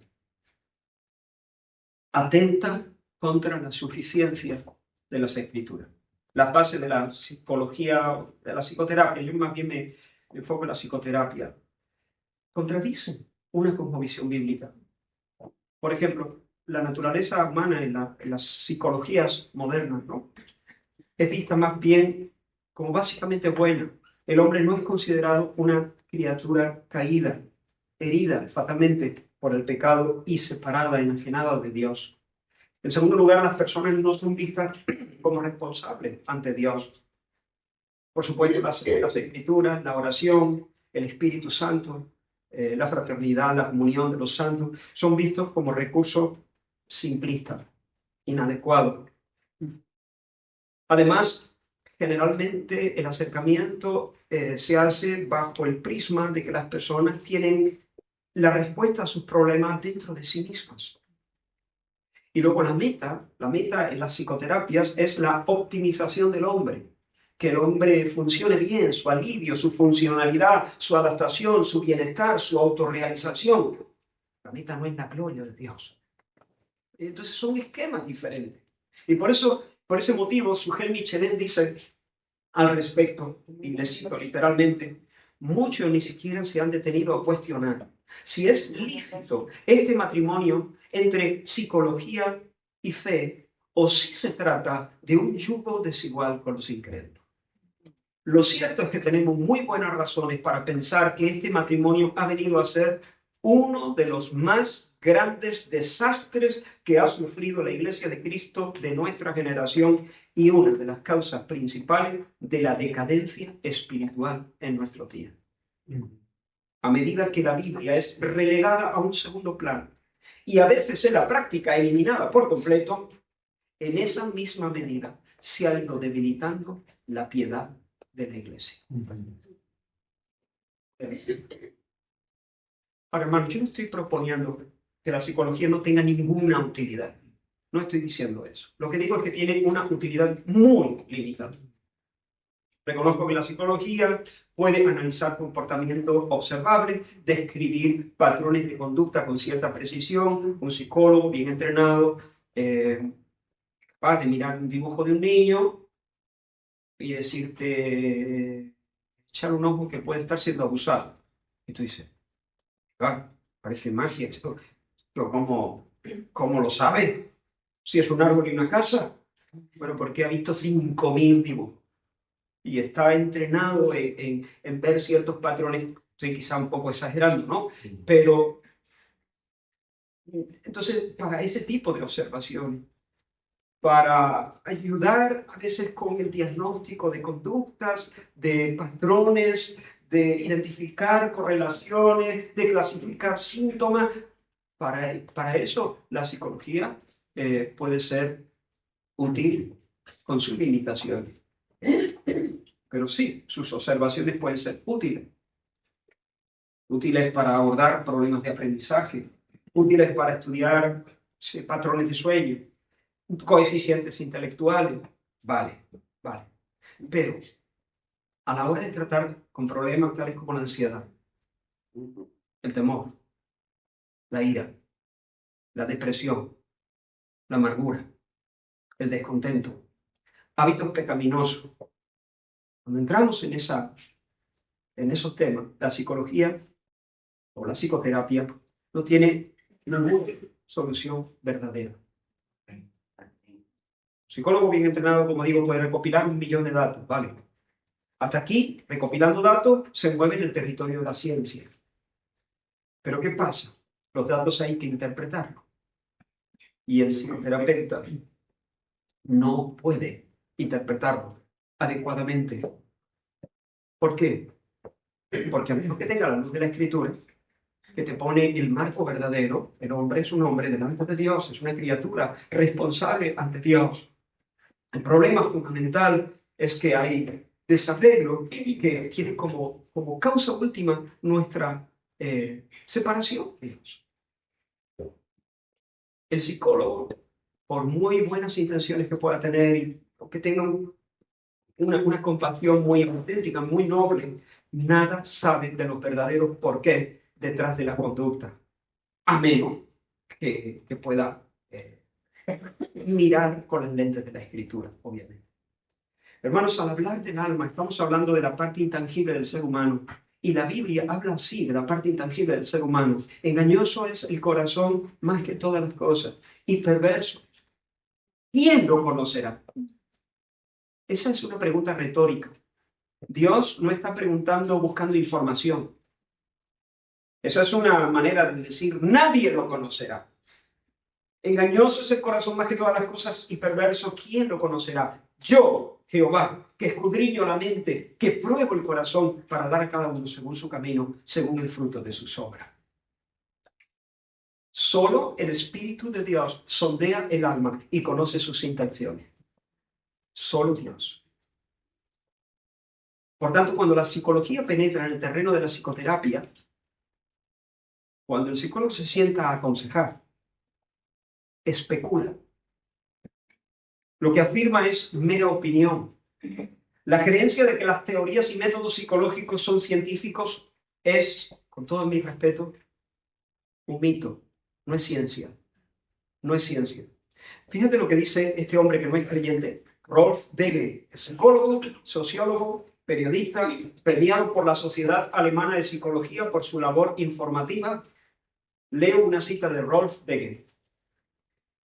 atenta contra la suficiencia de las escrituras. Las bases de la psicología, de la psicoterapia, yo más bien me enfoco en la psicoterapia, contradicen una cosmovisión bíblica. Por ejemplo, la naturaleza humana en las psicologías modernas, ¿no?, es vista más bien como básicamente buena. El hombre no es considerado una criatura caída, herida fatalmente por el pecado y separada, enajenada de Dios. En segundo lugar, las personas no son vistas como responsables ante Dios. Por supuesto, las escrituras, la oración, el Espíritu Santo, la fraternidad, la comunión de los santos, son vistos como recursos simplistas, inadecuados. Además, generalmente el acercamiento se hace bajo el prisma de que las personas tienen la respuesta a sus problemas dentro de sí mismas. Y luego la meta en las psicoterapias es la optimización del hombre. Que el hombre funcione bien, su alivio, su funcionalidad, su adaptación, su bienestar, su autorrealización. La meta no es la gloria de Dios. Entonces son esquemas diferentes. Y por eso, por ese motivo, Sujel Michelin dice al respecto, y le cito literalmente, muchos ni siquiera se han detenido a cuestionar si es lícito este matrimonio entre psicología y fe, o si se trata de un yugo desigual con los incrédulos. Lo cierto es que tenemos muy buenas razones para pensar que este matrimonio ha venido a ser uno de los más grandes desastres que ha sufrido la Iglesia de Cristo de nuestra generación y una de las causas principales de la decadencia espiritual en nuestro día. A medida que la Biblia es relegada a un segundo plano y a veces en la práctica eliminada por completo, en esa misma medida se ha ido debilitando la piedad de la Iglesia. Ahora, hermano, yo no estoy proponiendo que la psicología no tenga ninguna utilidad. No estoy diciendo eso. Lo que digo es que tiene una utilidad muy limitada. Reconozco que la psicología puede analizar comportamientos observables, describir patrones de conducta con cierta precisión. Un psicólogo bien entrenado, capaz de mirar un dibujo de un niño y decirte, echar un ojo que puede estar siendo abusado. Y tú dices, ah, parece magia esto. ¿Cómo lo sabe? Si es un árbol y una casa. Bueno, porque ha visto 5.000 dibujos y está entrenado en ver ciertos patrones. Estoy quizá un poco exagerando, ¿no? Pero, entonces, para ese tipo de observación, para ayudar a veces con el diagnóstico de conductas, de patrones, de identificar correlaciones, de clasificar síntomas, para eso la psicología puede ser útil con sus limitaciones. Pero sí, sus observaciones pueden ser útiles. Útiles para abordar problemas de aprendizaje, útiles para estudiar patrones de sueño, coeficientes intelectuales. Vale. Pero a la hora de tratar con problemas tales como la ansiedad, el temor, la ira, la depresión, la amargura, el descontento, hábitos pecaminosos, cuando entramos en esos temas, la psicología o la psicoterapia no tiene ninguna solución verdadera. Un psicólogo bien entrenado, como digo, puede recopilar 1.000.000 de datos, ¿vale? Hasta aquí, recopilando datos, se mueve en el territorio de la ciencia. Pero ¿qué pasa? Los datos hay que interpretarlos. Y el psicoterapeuta no puede interpretarlos adecuadamente. ¿Por qué? Porque a menos que tenga la luz de la Escritura, que te pone el marco verdadero, el hombre es un hombre delante de Dios, es una criatura responsable ante Dios. El problema fundamental es que hay desarreglo que tiene como causa última nuestra separación de Dios. El psicólogo, por muy buenas intenciones que pueda tener y que tenga una compasión muy auténtica, muy noble, nada sabe de los verdaderos porqués detrás de la conducta, a menos que pueda mirar con las lentes de la Escritura, obviamente. Hermanos, al hablar del alma, estamos hablando de la parte intangible del ser humano. Y la Biblia habla así de la parte intangible del ser humano. Engañoso es el corazón más que todas las cosas. Y perverso. ¿Quién lo conocerá? Esa es una pregunta retórica. Dios no está preguntando buscando información. Esa es una manera de decir, nadie lo conocerá. Engañoso es el corazón más que todas las cosas y perverso, ¿quién lo conocerá? Yo, Jehová, que escudriño la mente, que pruebo el corazón para dar a cada uno según su camino, según el fruto de sus obras. Solo el Espíritu de Dios sondea el alma y conoce sus intenciones. Solo Dios. Por tanto, cuando la psicología penetra en el terreno de la psicoterapia, Cuando el psicólogo se sienta a aconsejar, especula. Lo que afirma es mera opinión. La creencia de que las teorías y métodos psicológicos son científicos es, con todo mi respeto, un mito. No es ciencia. No es ciencia. Fíjate lo que dice este hombre que no es creyente, Rolf Degge, psicólogo, sociólogo, periodista, premiado por la Sociedad Alemana de Psicología por su labor informativa. Leo una cita de Rolf Degge.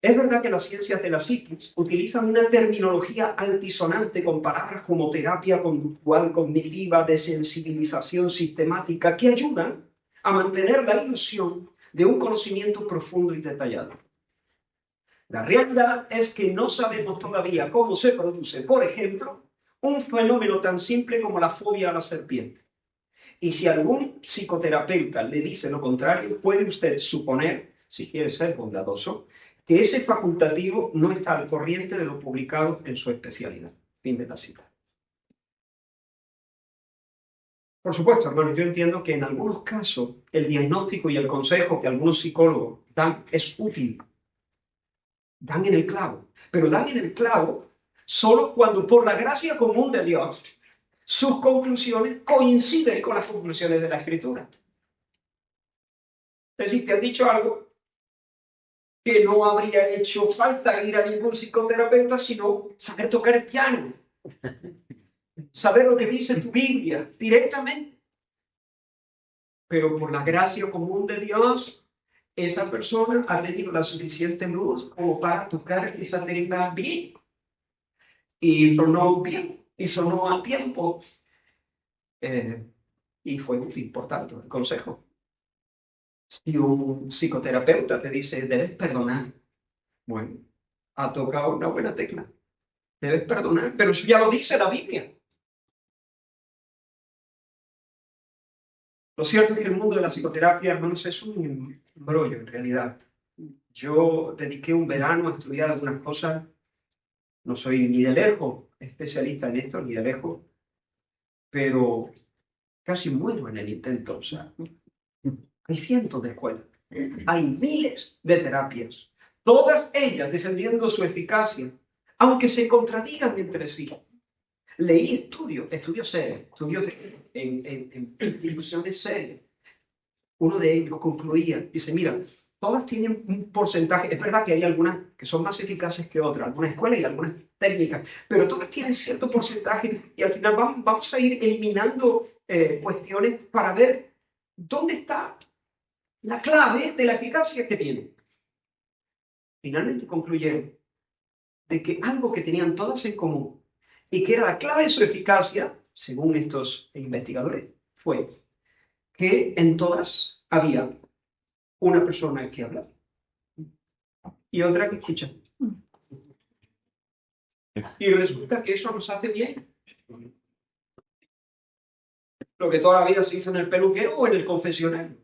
Es verdad que las ciencias de la psiquis utilizan una terminología altisonante con palabras como terapia conductual, cognitiva, desensibilización sistemática, que ayudan a mantener la ilusión de un conocimiento profundo y detallado. La realidad es que no sabemos todavía cómo se produce, por ejemplo, un fenómeno tan simple como la fobia a la serpiente. Y si algún psicoterapeuta le dice lo contrario, puede usted suponer, si quiere ser bondadoso, que ese facultativo no está al corriente de lo publicado en su especialidad. Fin de la cita. Por supuesto, hermano, yo entiendo que en algunos casos el diagnóstico y el consejo que algunos psicólogos dan es útil. Dan en el clavo. Pero dan en el clavo solo cuando, por la gracia común de Dios, sus conclusiones coinciden con las conclusiones de la Escritura. Es decir, te han dicho algo que no habría hecho falta ir a ningún psicoterapeuta, sino saber tocar el piano, saber lo que dice tu Biblia directamente. Pero por la gracia común de Dios, esa persona ha tenido la suficiente luz como para tocar esa tecla bien. Y sonó bien, y sonó a tiempo. Y fue útil, por tanto, el consejo. Si un psicoterapeuta te dice, debes perdonar, bueno, ha tocado una buena tecla. Debes perdonar, pero eso ya lo dice la Biblia. Lo cierto es que el mundo de la psicoterapia, hermanos, es un embrollo en realidad. Yo dediqué un verano a estudiar algunas cosas. No soy ni de lejos especialista en esto, ni de lejos, pero casi muero en el intento. O sea, hay cientos de escuelas, hay miles de terapias, todas ellas defendiendo su eficacia, aunque se contradigan entre sí. Leí estudios serios, estudios en instituciones serias. Uno de ellos concluía, dice, mira, todas tienen un porcentaje, es verdad que hay algunas que son más eficaces que otras, algunas escuelas y algunas técnicas, pero todas tienen cierto porcentaje y al final vamos a ir eliminando cuestiones para ver dónde está la clave de la eficacia que tienen. Finalmente concluyeron de que algo que tenían todas en común y que era la clave de su eficacia, según estos investigadores, fue que en todas había una persona que habla y otra que escucha. Y resulta que eso nos hace bien. Lo que toda la vida se hizo en el peluquero o en el confesionario.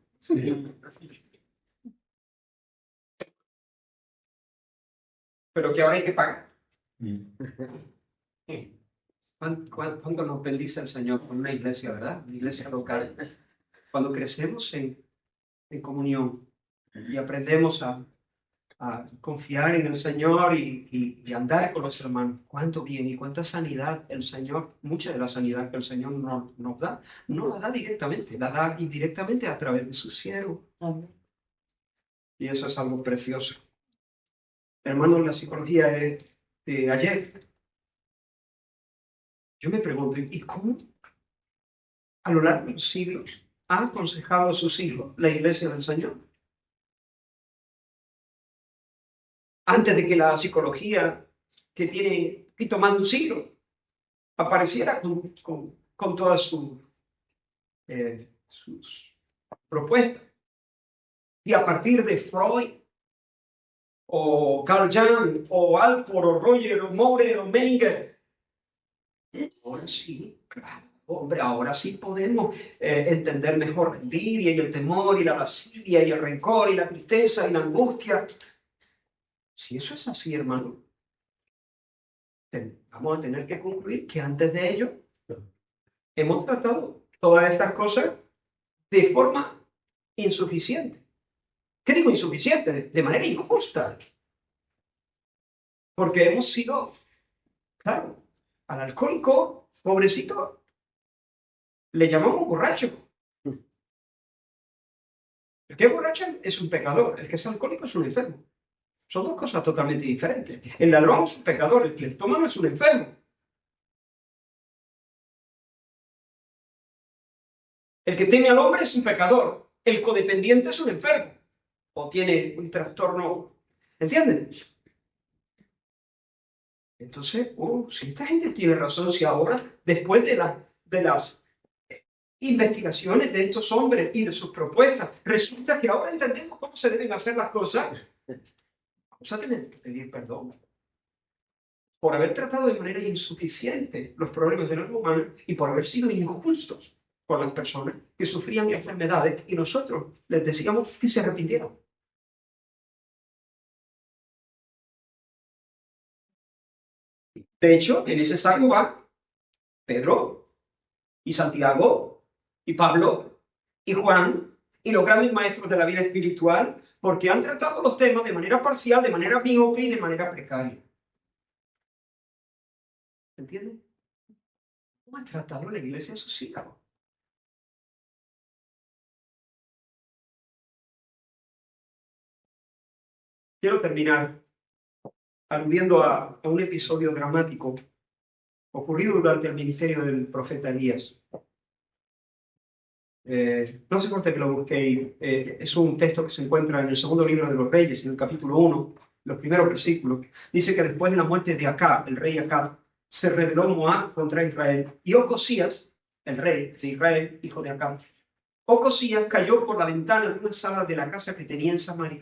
Pero que ahora hay que pagar. ¿Cuándo nos bendice el Señor con una iglesia, verdad? Una iglesia local. Cuando crecemos en comunión y aprendemos a confiar en el Señor y andar con los hermanos. Cuánto bien y cuánta sanidad el Señor, mucha de la sanidad que el Señor nos da, no la da directamente, la da indirectamente a través de su siervo. Y eso es algo precioso. Hermanos, la psicología de ayer. Yo me pregunto, ¿y cómo a lo largo de los siglos ha aconsejado a sus hijos la iglesia del Señor? Antes de que la psicología, que tiene poquito más de un siglo, apareciera con todas sus propuestas. Y a partir de Freud, o Carl Jung, o Alport, o Roger, o Moore, o Menger, ahora sí, claro, hombre, ahora sí podemos entender mejor la envidia y el temor y la lascivia y el rencor y la tristeza y la angustia. Si eso es así, hermano, vamos a tener que concluir que antes de ello hemos tratado todas estas cosas de forma insuficiente. ¿Qué digo insuficiente? De manera injusta. Porque hemos sido, claro, al alcohólico, pobrecito, le llamamos borracho. El que es borracho es un pecador, el que es alcohólico es un enfermo. Son dos cosas totalmente diferentes. El ladrón es un pecador, el cleptómano es un enfermo. El que teme al hombre es un pecador, el codependiente es un enfermo. O tiene un trastorno, ¿entienden? Entonces, si esta gente tiene razón, si ahora, después de las investigaciones de estos hombres y de sus propuestas, resulta que ahora entendemos cómo se deben hacer las cosas, vamos a tener que pedir perdón por haber tratado de manera insuficiente los problemas del alma humana y por haber sido injustos con las personas que sufrían enfermedades y nosotros les decíamos que se arrepintieran. De hecho, en ese saco van Pedro y Santiago y Pablo y Juan y los grandes maestros de la vida espiritual porque han tratado los temas de manera parcial, de manera miope y de manera precaria. ¿Entienden? ¿Cómo ha tratado la iglesia a sus hijos? Quiero terminar aludiendo a un episodio dramático ocurrido durante el ministerio del profeta Elías. No se corte que lo busquéis. Es un texto que se encuentra en el segundo libro de los Reyes, en el capítulo 1, los primeros versículos. Dice que después de la muerte de Acab, el rey Acab, se rebeló Moab contra Israel. Y Ocosías, el rey de Israel, hijo de Acab, Ocosías cayó por la ventana de una sala de la casa que tenía en Samaria.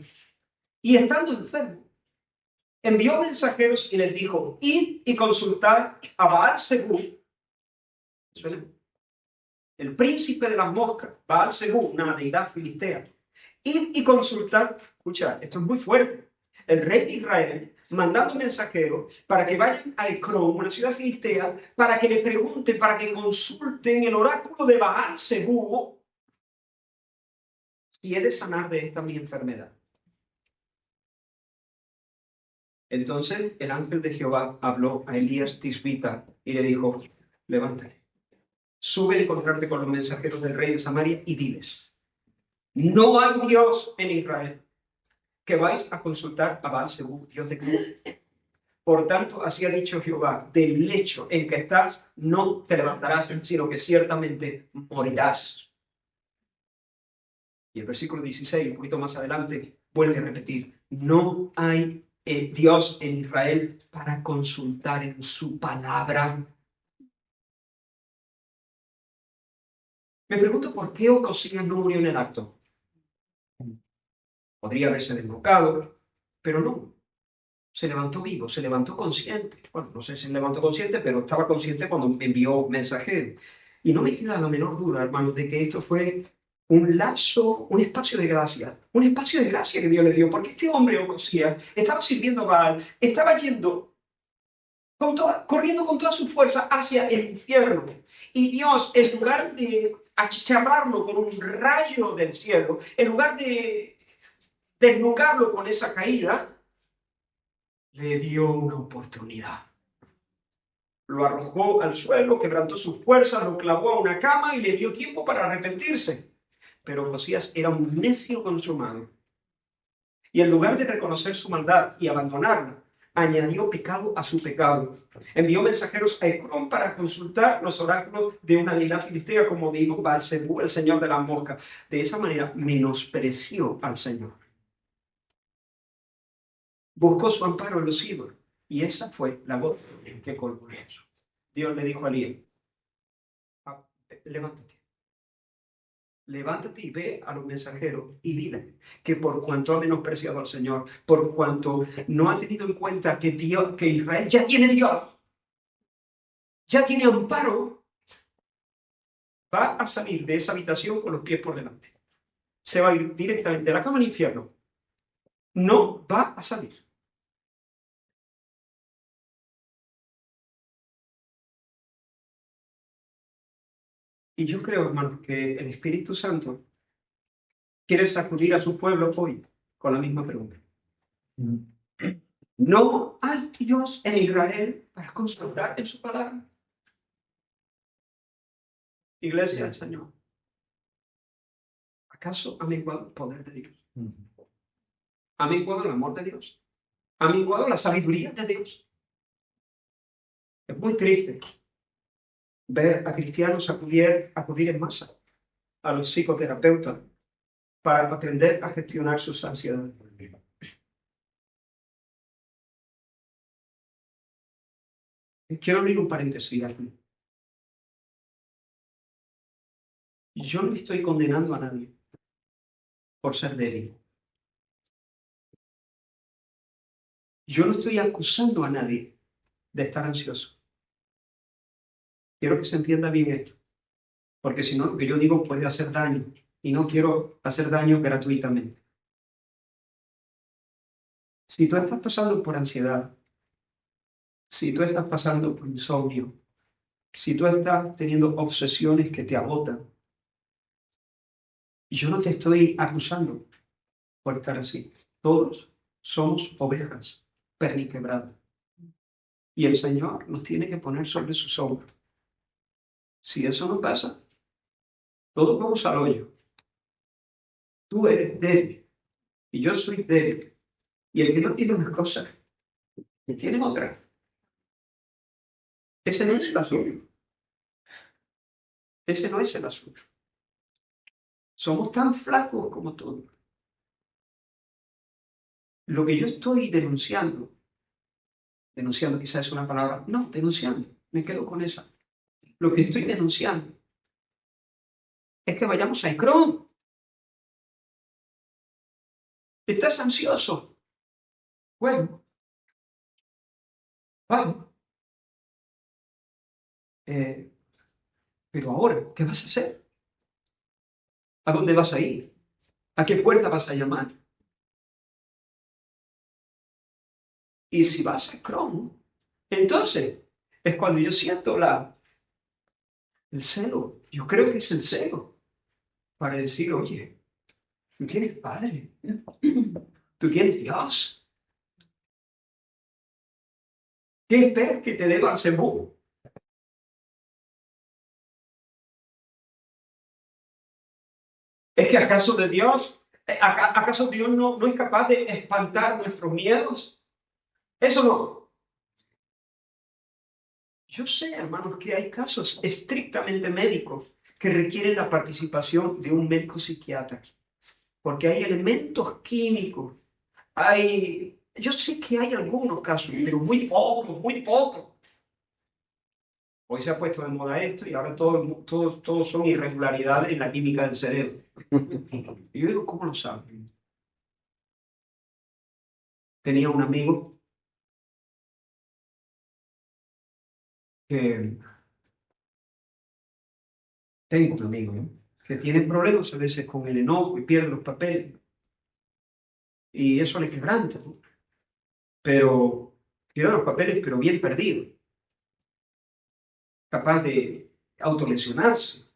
Y estando enfermo, envió mensajeros y les dijo: id y consultad a Baal-Zebub, el príncipe de las moscas, Baal-Zebub, una deidad filistea. Id y consultad, escucha, esto es muy fuerte, el rey de Israel mandando mensajeros para que vayan a Ecrón, una ciudad filistea, para que le pregunten, para que consulten el oráculo de Baal-Zebub si he de sanar de esta mi enfermedad. Entonces el ángel de Jehová habló a Elías Tisbita y le dijo: levántate, sube a encontrarte con los mensajeros del rey de Samaria y diles: no hay Dios en Israel, que vais a consultar a Baal-Zebub, Dios de Cuba. Por tanto, así ha dicho Jehová: del lecho en que estás no te levantarás, sino que ciertamente morirás. Y el versículo 16, un poquito más adelante, vuelve a repetir: no hay Dios en Israel para consultar en su palabra. Me pregunto por qué Ocosías no murió en el acto. Podría haberse desbocado, pero no. Se levantó vivo, se levantó consciente. Bueno, no sé si se levantó consciente, pero estaba consciente cuando envió mensajeros. Y no me queda la menor duda, hermanos, de que esto fue un lapso, un espacio de gracia que Dios le dio, porque este hombre, Ocosías, estaba sirviendo a Baal, estaba yendo, corriendo con toda su fuerza hacia el infierno. Y Dios, en lugar de achicharrarlo con un rayo del cielo, en lugar de desnucarlo con esa caída, le dio una oportunidad. Lo arrojó al suelo, quebrantó sus fuerzas, lo clavó a una cama y le dio tiempo para arrepentirse. Pero Josías era un necio consumado. Y en lugar de reconocer su maldad y abandonarla, añadió pecado a su pecado. Envió mensajeros a Ecrón para consultar los oráculos de una deidad filistea, como dijo Baal-Zebub, el señor de las moscas. De esa manera menospreció al Señor. Buscó su amparo en los ídolos. Y esa fue la gota que colmó eso. Dios le dijo a Elías: levántate. Levántate y ve a los mensajeros y dile que por cuanto ha menospreciado al Señor, por cuanto no ha tenido en cuenta que Israel ya tiene Dios, ya tiene amparo, va a salir de esa habitación con los pies por delante. Se va a ir directamente a la cama al infierno. No va a salir. Y yo creo, hermano, que el Espíritu Santo quiere sacudir a su pueblo hoy con la misma pregunta. ¿No hay Dios en Israel para consultar en su palabra? Iglesia del Señor, ¿acaso ha menguado el poder de Dios? ¿Ha menguado el amor de Dios? ¿Ha menguado la sabiduría de Dios? Es muy triste ver a cristianos acudir en masa a los psicoterapeutas para aprender a gestionar sus ansiedades. Quiero abrir un paréntesis aquí. Yo no estoy condenando a nadie por ser débil. Yo no estoy acusando a nadie de estar ansioso. Quiero que se entienda bien esto, porque si no, lo que yo digo puede hacer daño, y no quiero hacer daño gratuitamente. Si tú estás pasando por ansiedad, si tú estás pasando por insomnio, si tú estás teniendo obsesiones que te agotan, yo no te estoy acusando por estar así. Todos somos ovejas perniquebradas. Y el Señor nos tiene que poner sobre sus hombros. Si eso no pasa, todos vamos al hoyo. Tú eres débil y yo soy débil. Y el que no tiene una cosa, tiene otra. Ese no es el asunto. Ese no es el asunto. Somos tan flacos como todos. Lo que yo estoy denunciando quizás es una palabra, no, denunciando, me quedo con esa. Lo que estoy denunciando es que vayamos a Ecrón. ¿Estás ansioso? Bueno, vamos. Pero ahora, ¿qué vas a hacer? ¿A dónde vas a ir? ¿A qué puerta vas a llamar? Y si vas a Chrome, entonces es cuando yo siento el celo. Yo creo que es el celo para decir, oye, tú tienes Padre, tú tienes Dios. ¿Qué esperas que te dé Belcebú? ¿Es que acaso de Dios, acaso Dios no es capaz de espantar nuestros miedos? Eso no. Yo sé, hermanos, que hay casos estrictamente médicos que requieren la participación de un médico psiquiatra, porque hay elementos químicos, yo sé que hay algunos casos, pero muy pocos, muy pocos. Hoy se ha puesto de moda esto y ahora todos son irregularidades en la química del cerebro. Y yo digo, ¿cómo lo saben? Tenía un amigo que, tengo un amigo, ¿no?, que tiene problemas a veces con el enojo y pierde los papeles. Y eso le quebranta, ¿no? Pero pierde los papeles, pero bien perdido. Capaz de autolesionarse,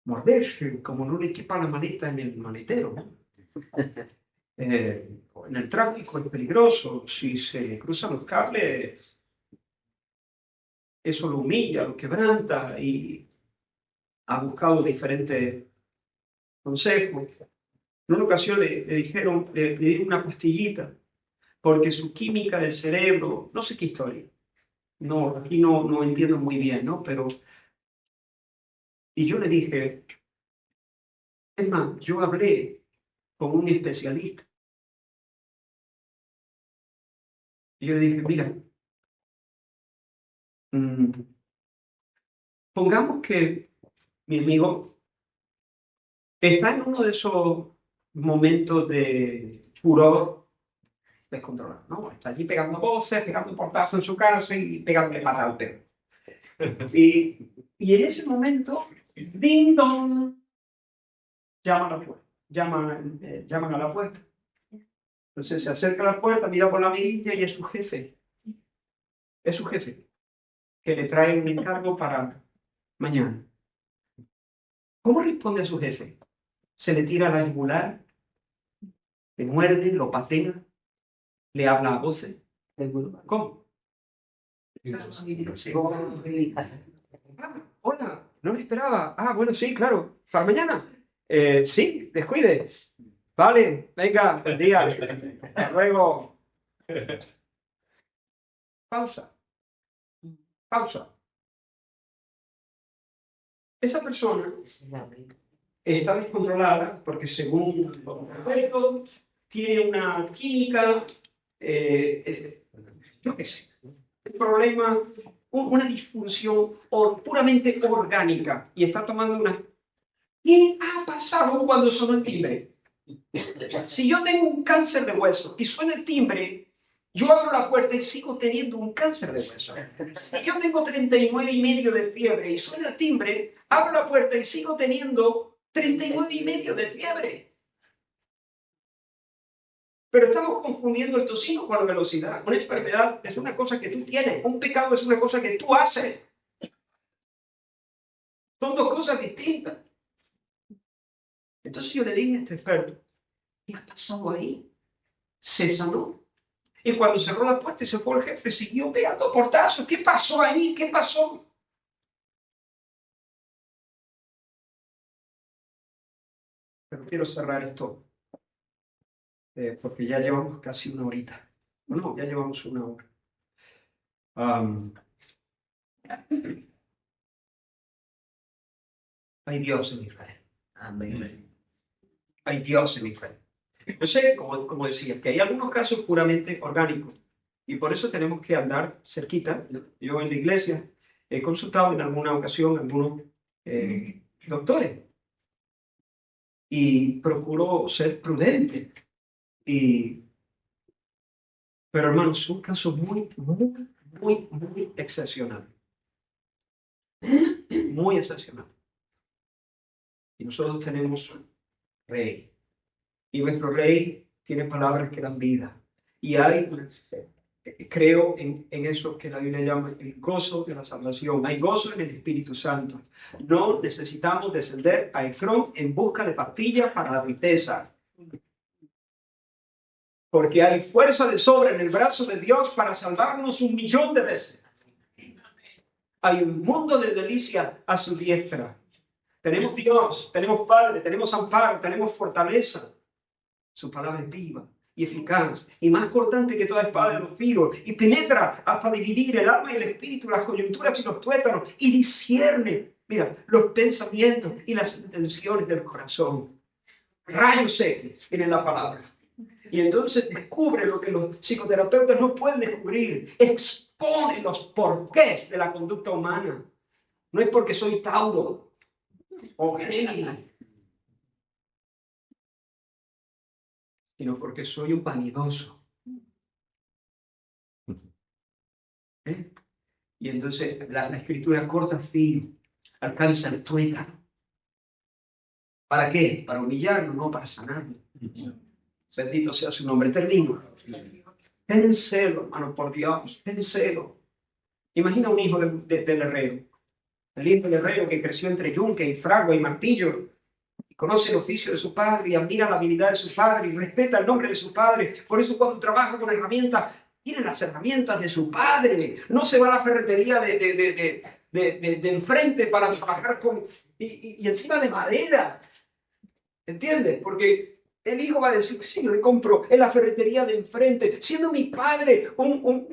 morderse, como no le quepa la maleta en el maletero, ¿no? En el tráfico es peligroso, si se le cruzan los cables, eso lo humilla, lo quebranta y ha buscado diferentes consejos. En una ocasión le dijeron, le dieron una pastillita, porque su química del cerebro, no sé qué historia, no, aquí no entiendo muy bien, ¿no? Pero, y yo le dije, es más, yo hablé con un especialista, y yo le dije, mira, pongamos que mi amigo está en uno de esos momentos de furor descontrolado, ¿no? Está allí pegando voces, pegando portazos en su casa y pegándole patas al perro. Y en ese momento, ding dong, llaman a la puerta, llaman a la puerta. Entonces se acerca a la puerta, mira por la mirilla y es su jefe. Es su jefe, que le trae un encargo para mañana. ¿Cómo responde a su jefe? se le tira a la yugular, le muerde, lo patea, le habla a voces. ¿Cómo? Sí. Hola, no me esperaba. Bueno, sí, claro. ¿Para mañana? Sí, descuide. Vale, venga, buen día. Hasta luego. Pausa. Pausa. Esa persona está descontrolada porque según lo tiene una química, yo qué sé, un problema, una disfunción puramente orgánica y está tomando una... ¿Qué ha pasado cuando suena el timbre? Si yo tengo un cáncer de hueso y suena el timbre, yo abro la puerta y sigo teniendo un cáncer de hueso. Si yo tengo 39,5 de fiebre y suena el timbre, abro la puerta y sigo teniendo 39,5 de fiebre. Pero estamos confundiendo el tocino con la velocidad. Una enfermedad es una cosa que tú tienes, un pecado es una cosa que tú haces. Son dos cosas distintas. Entonces yo le dije a este experto, ¿qué ha pasado ahí? Se sanó. Y cuando cerró la puerta y se fue el jefe, siguió pegando portazos. ¿Qué pasó ahí? ¿Qué pasó? Pero quiero cerrar esto, porque ya llevamos casi una horita. No, ya llevamos una hora. Hay Dios en Israel. Amén. Hay Dios en Israel. Yo sé, como decía, que hay algunos casos puramente orgánicos y por eso tenemos que andar cerquita. Yo en la iglesia he consultado en alguna ocasión a algunos doctores y procuro ser prudente. Pero hermanos, son casos muy excepcionales. Muy excepcionales. Y nosotros tenemos rey. Y nuestro rey tiene palabras que dan vida. Y creo en eso que la Biblia llama el gozo de la salvación. Hay gozo en el Espíritu Santo. No necesitamos descender a Efrón en busca de pastillas para la tristeza. Porque hay fuerza de sobra en el brazo de Dios para salvarnos 1,000,000 de veces. Hay un mundo de delicia a su diestra. Tenemos Dios, tenemos Padre, tenemos amparo, tenemos fortaleza. Su palabra es viva y eficaz y más cortante que toda espada de los filos y penetra hasta dividir el alma y el espíritu, las coyunturas y los tuétanos y discierne, mira, los pensamientos y las intenciones del corazón. Rayos X en la palabra. Y entonces descubre lo que los psicoterapeutas no pueden descubrir. Expone los porqués de la conducta humana. No es porque soy Tauro o Géminis, sino porque soy un vanidoso. ¿Eh? Y entonces la escritura corta el filo, alcanza el tuétano. ¿Para qué? Para humillarlo, no para sanarlo. Bendito sea su nombre. Termino. Ten celo, hermano, por Dios. Ten celo. Imagina un hijo del herrero. El hijo del herrero que creció entre yunque y fragua y martillo. Y conoce el oficio de su padre y admira la habilidad de su padre y respeta el nombre de su padre. Por eso cuando trabaja con herramientas, tiene las herramientas de su padre. No se va a la ferretería de enfrente para trabajar con... Y encima de madera. ¿Entiendes? Porque el hijo va a decir, sí, yo le compro en la ferretería de enfrente, siendo mi padre ¿cómo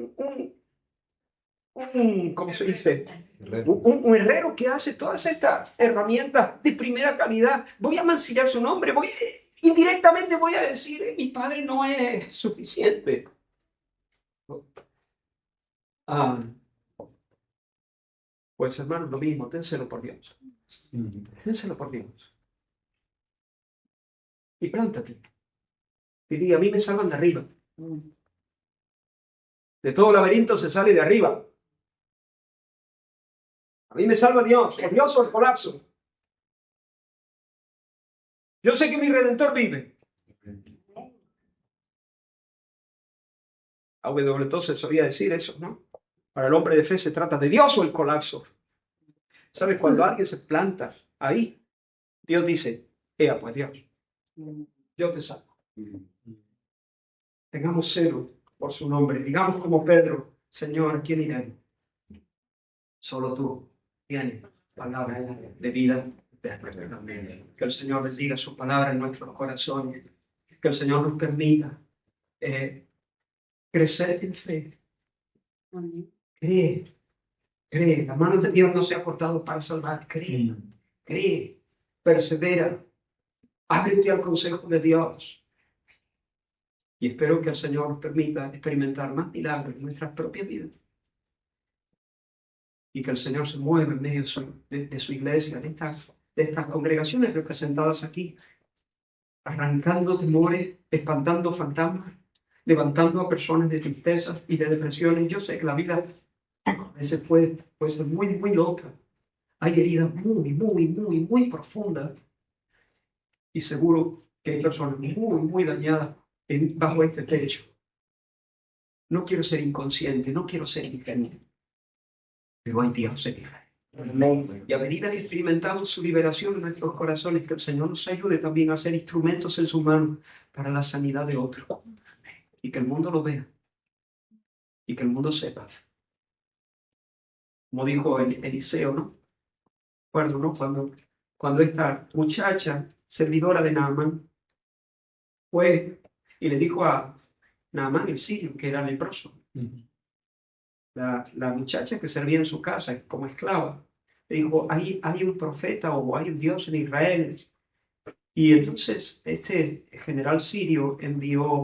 se dice? Un herrero que hace todas estas herramientas de primera calidad. Voy a mancillar su nombre, indirectamente voy a decir, mi padre no es suficiente. Pues hermano, lo mismo, ténselo por Dios. Ténselo por Dios. Y plántate. Y diga, a mí me salvan de arriba. De todo laberinto se sale de arriba. A mí me salva Dios, o Dios o el colapso. Yo sé que mi Redentor vive. A W. Tozer solía decir eso, ¿no? Para el hombre de fe se trata de Dios o el colapso. ¿Sabes? Cuando alguien se planta ahí, Dios dice, Pues Dios te salva. Tengamos celo por su nombre. Digamos como Pedro, Señor, ¿a quién iremos? Solo tú tienes palabra de vida eterna. Que el Señor bendiga su palabra en nuestros corazones. Que el Señor nos permita crecer en fe. Cree, cree. La mano de Dios no se ha cortado para salvar. Cree, cree, persevera. Ábrete al consejo de Dios. Y espero que el Señor nos permita experimentar más milagros en nuestras propias vidas. Y que el Señor se mueva en medio de su iglesia, de estas congregaciones representadas aquí, arrancando temores, espantando fantasmas, levantando a personas de tristezas y de depresiones. Yo sé que la vida a veces puede ser muy, muy loca. Hay heridas muy, muy, muy, muy profundas. Y seguro que hay personas muy, muy dañadas bajo este techo. No quiero ser inconsciente, no quiero ser ingenuo, pero hay Dios en Israel. Y a medida que experimentamos su liberación en nuestros corazones, que el Señor nos ayude también a ser instrumentos en sus manos para la sanidad de otros. Y que el mundo lo vea. Y que el mundo sepa. Como dijo Eliseo, ¿no? Recuerdo, ¿no? Cuando esta muchacha, servidora de Naamán, fue y le dijo a Naamán el sirio, que era leproso, la muchacha que servía en su casa como esclava, le dijo, hay un profeta o hay un Dios en Israel. Y entonces este general sirio envió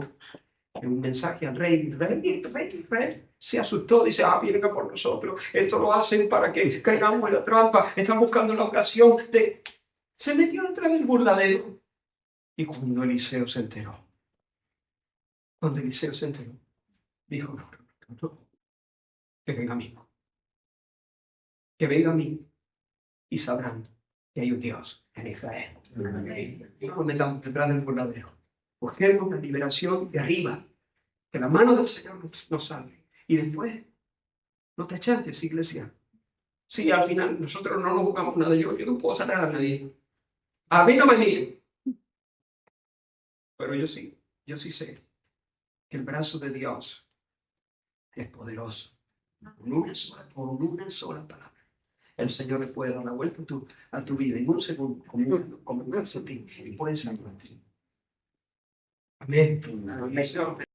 un mensaje al rey. El rey de Israel se asustó, dice, vienen a por nosotros, esto lo hacen para que caigamos en la trampa, están buscando la ocasión de... Se metió detrás del burladero. Y cuando Eliseo se enteró, dijo, no, que venga a mí, que venga a mí y sabrán que hay un Dios en Israel. Y no nos metamos detrás del burladero. Busquemos la liberación de arriba, que la mano del Señor nos salve. Y después, no te achantes, iglesia. Sí, al final nosotros no nos jugamos nada. Yo no puedo sanar a nadie. A mí no me miren. Pero yo sí sé que el brazo de Dios es poderoso. Con una sola palabra. El Señor le puede dar la vuelta a tu vida en un segundo, como un calcetín, y puede salvarte. Amén. Amén.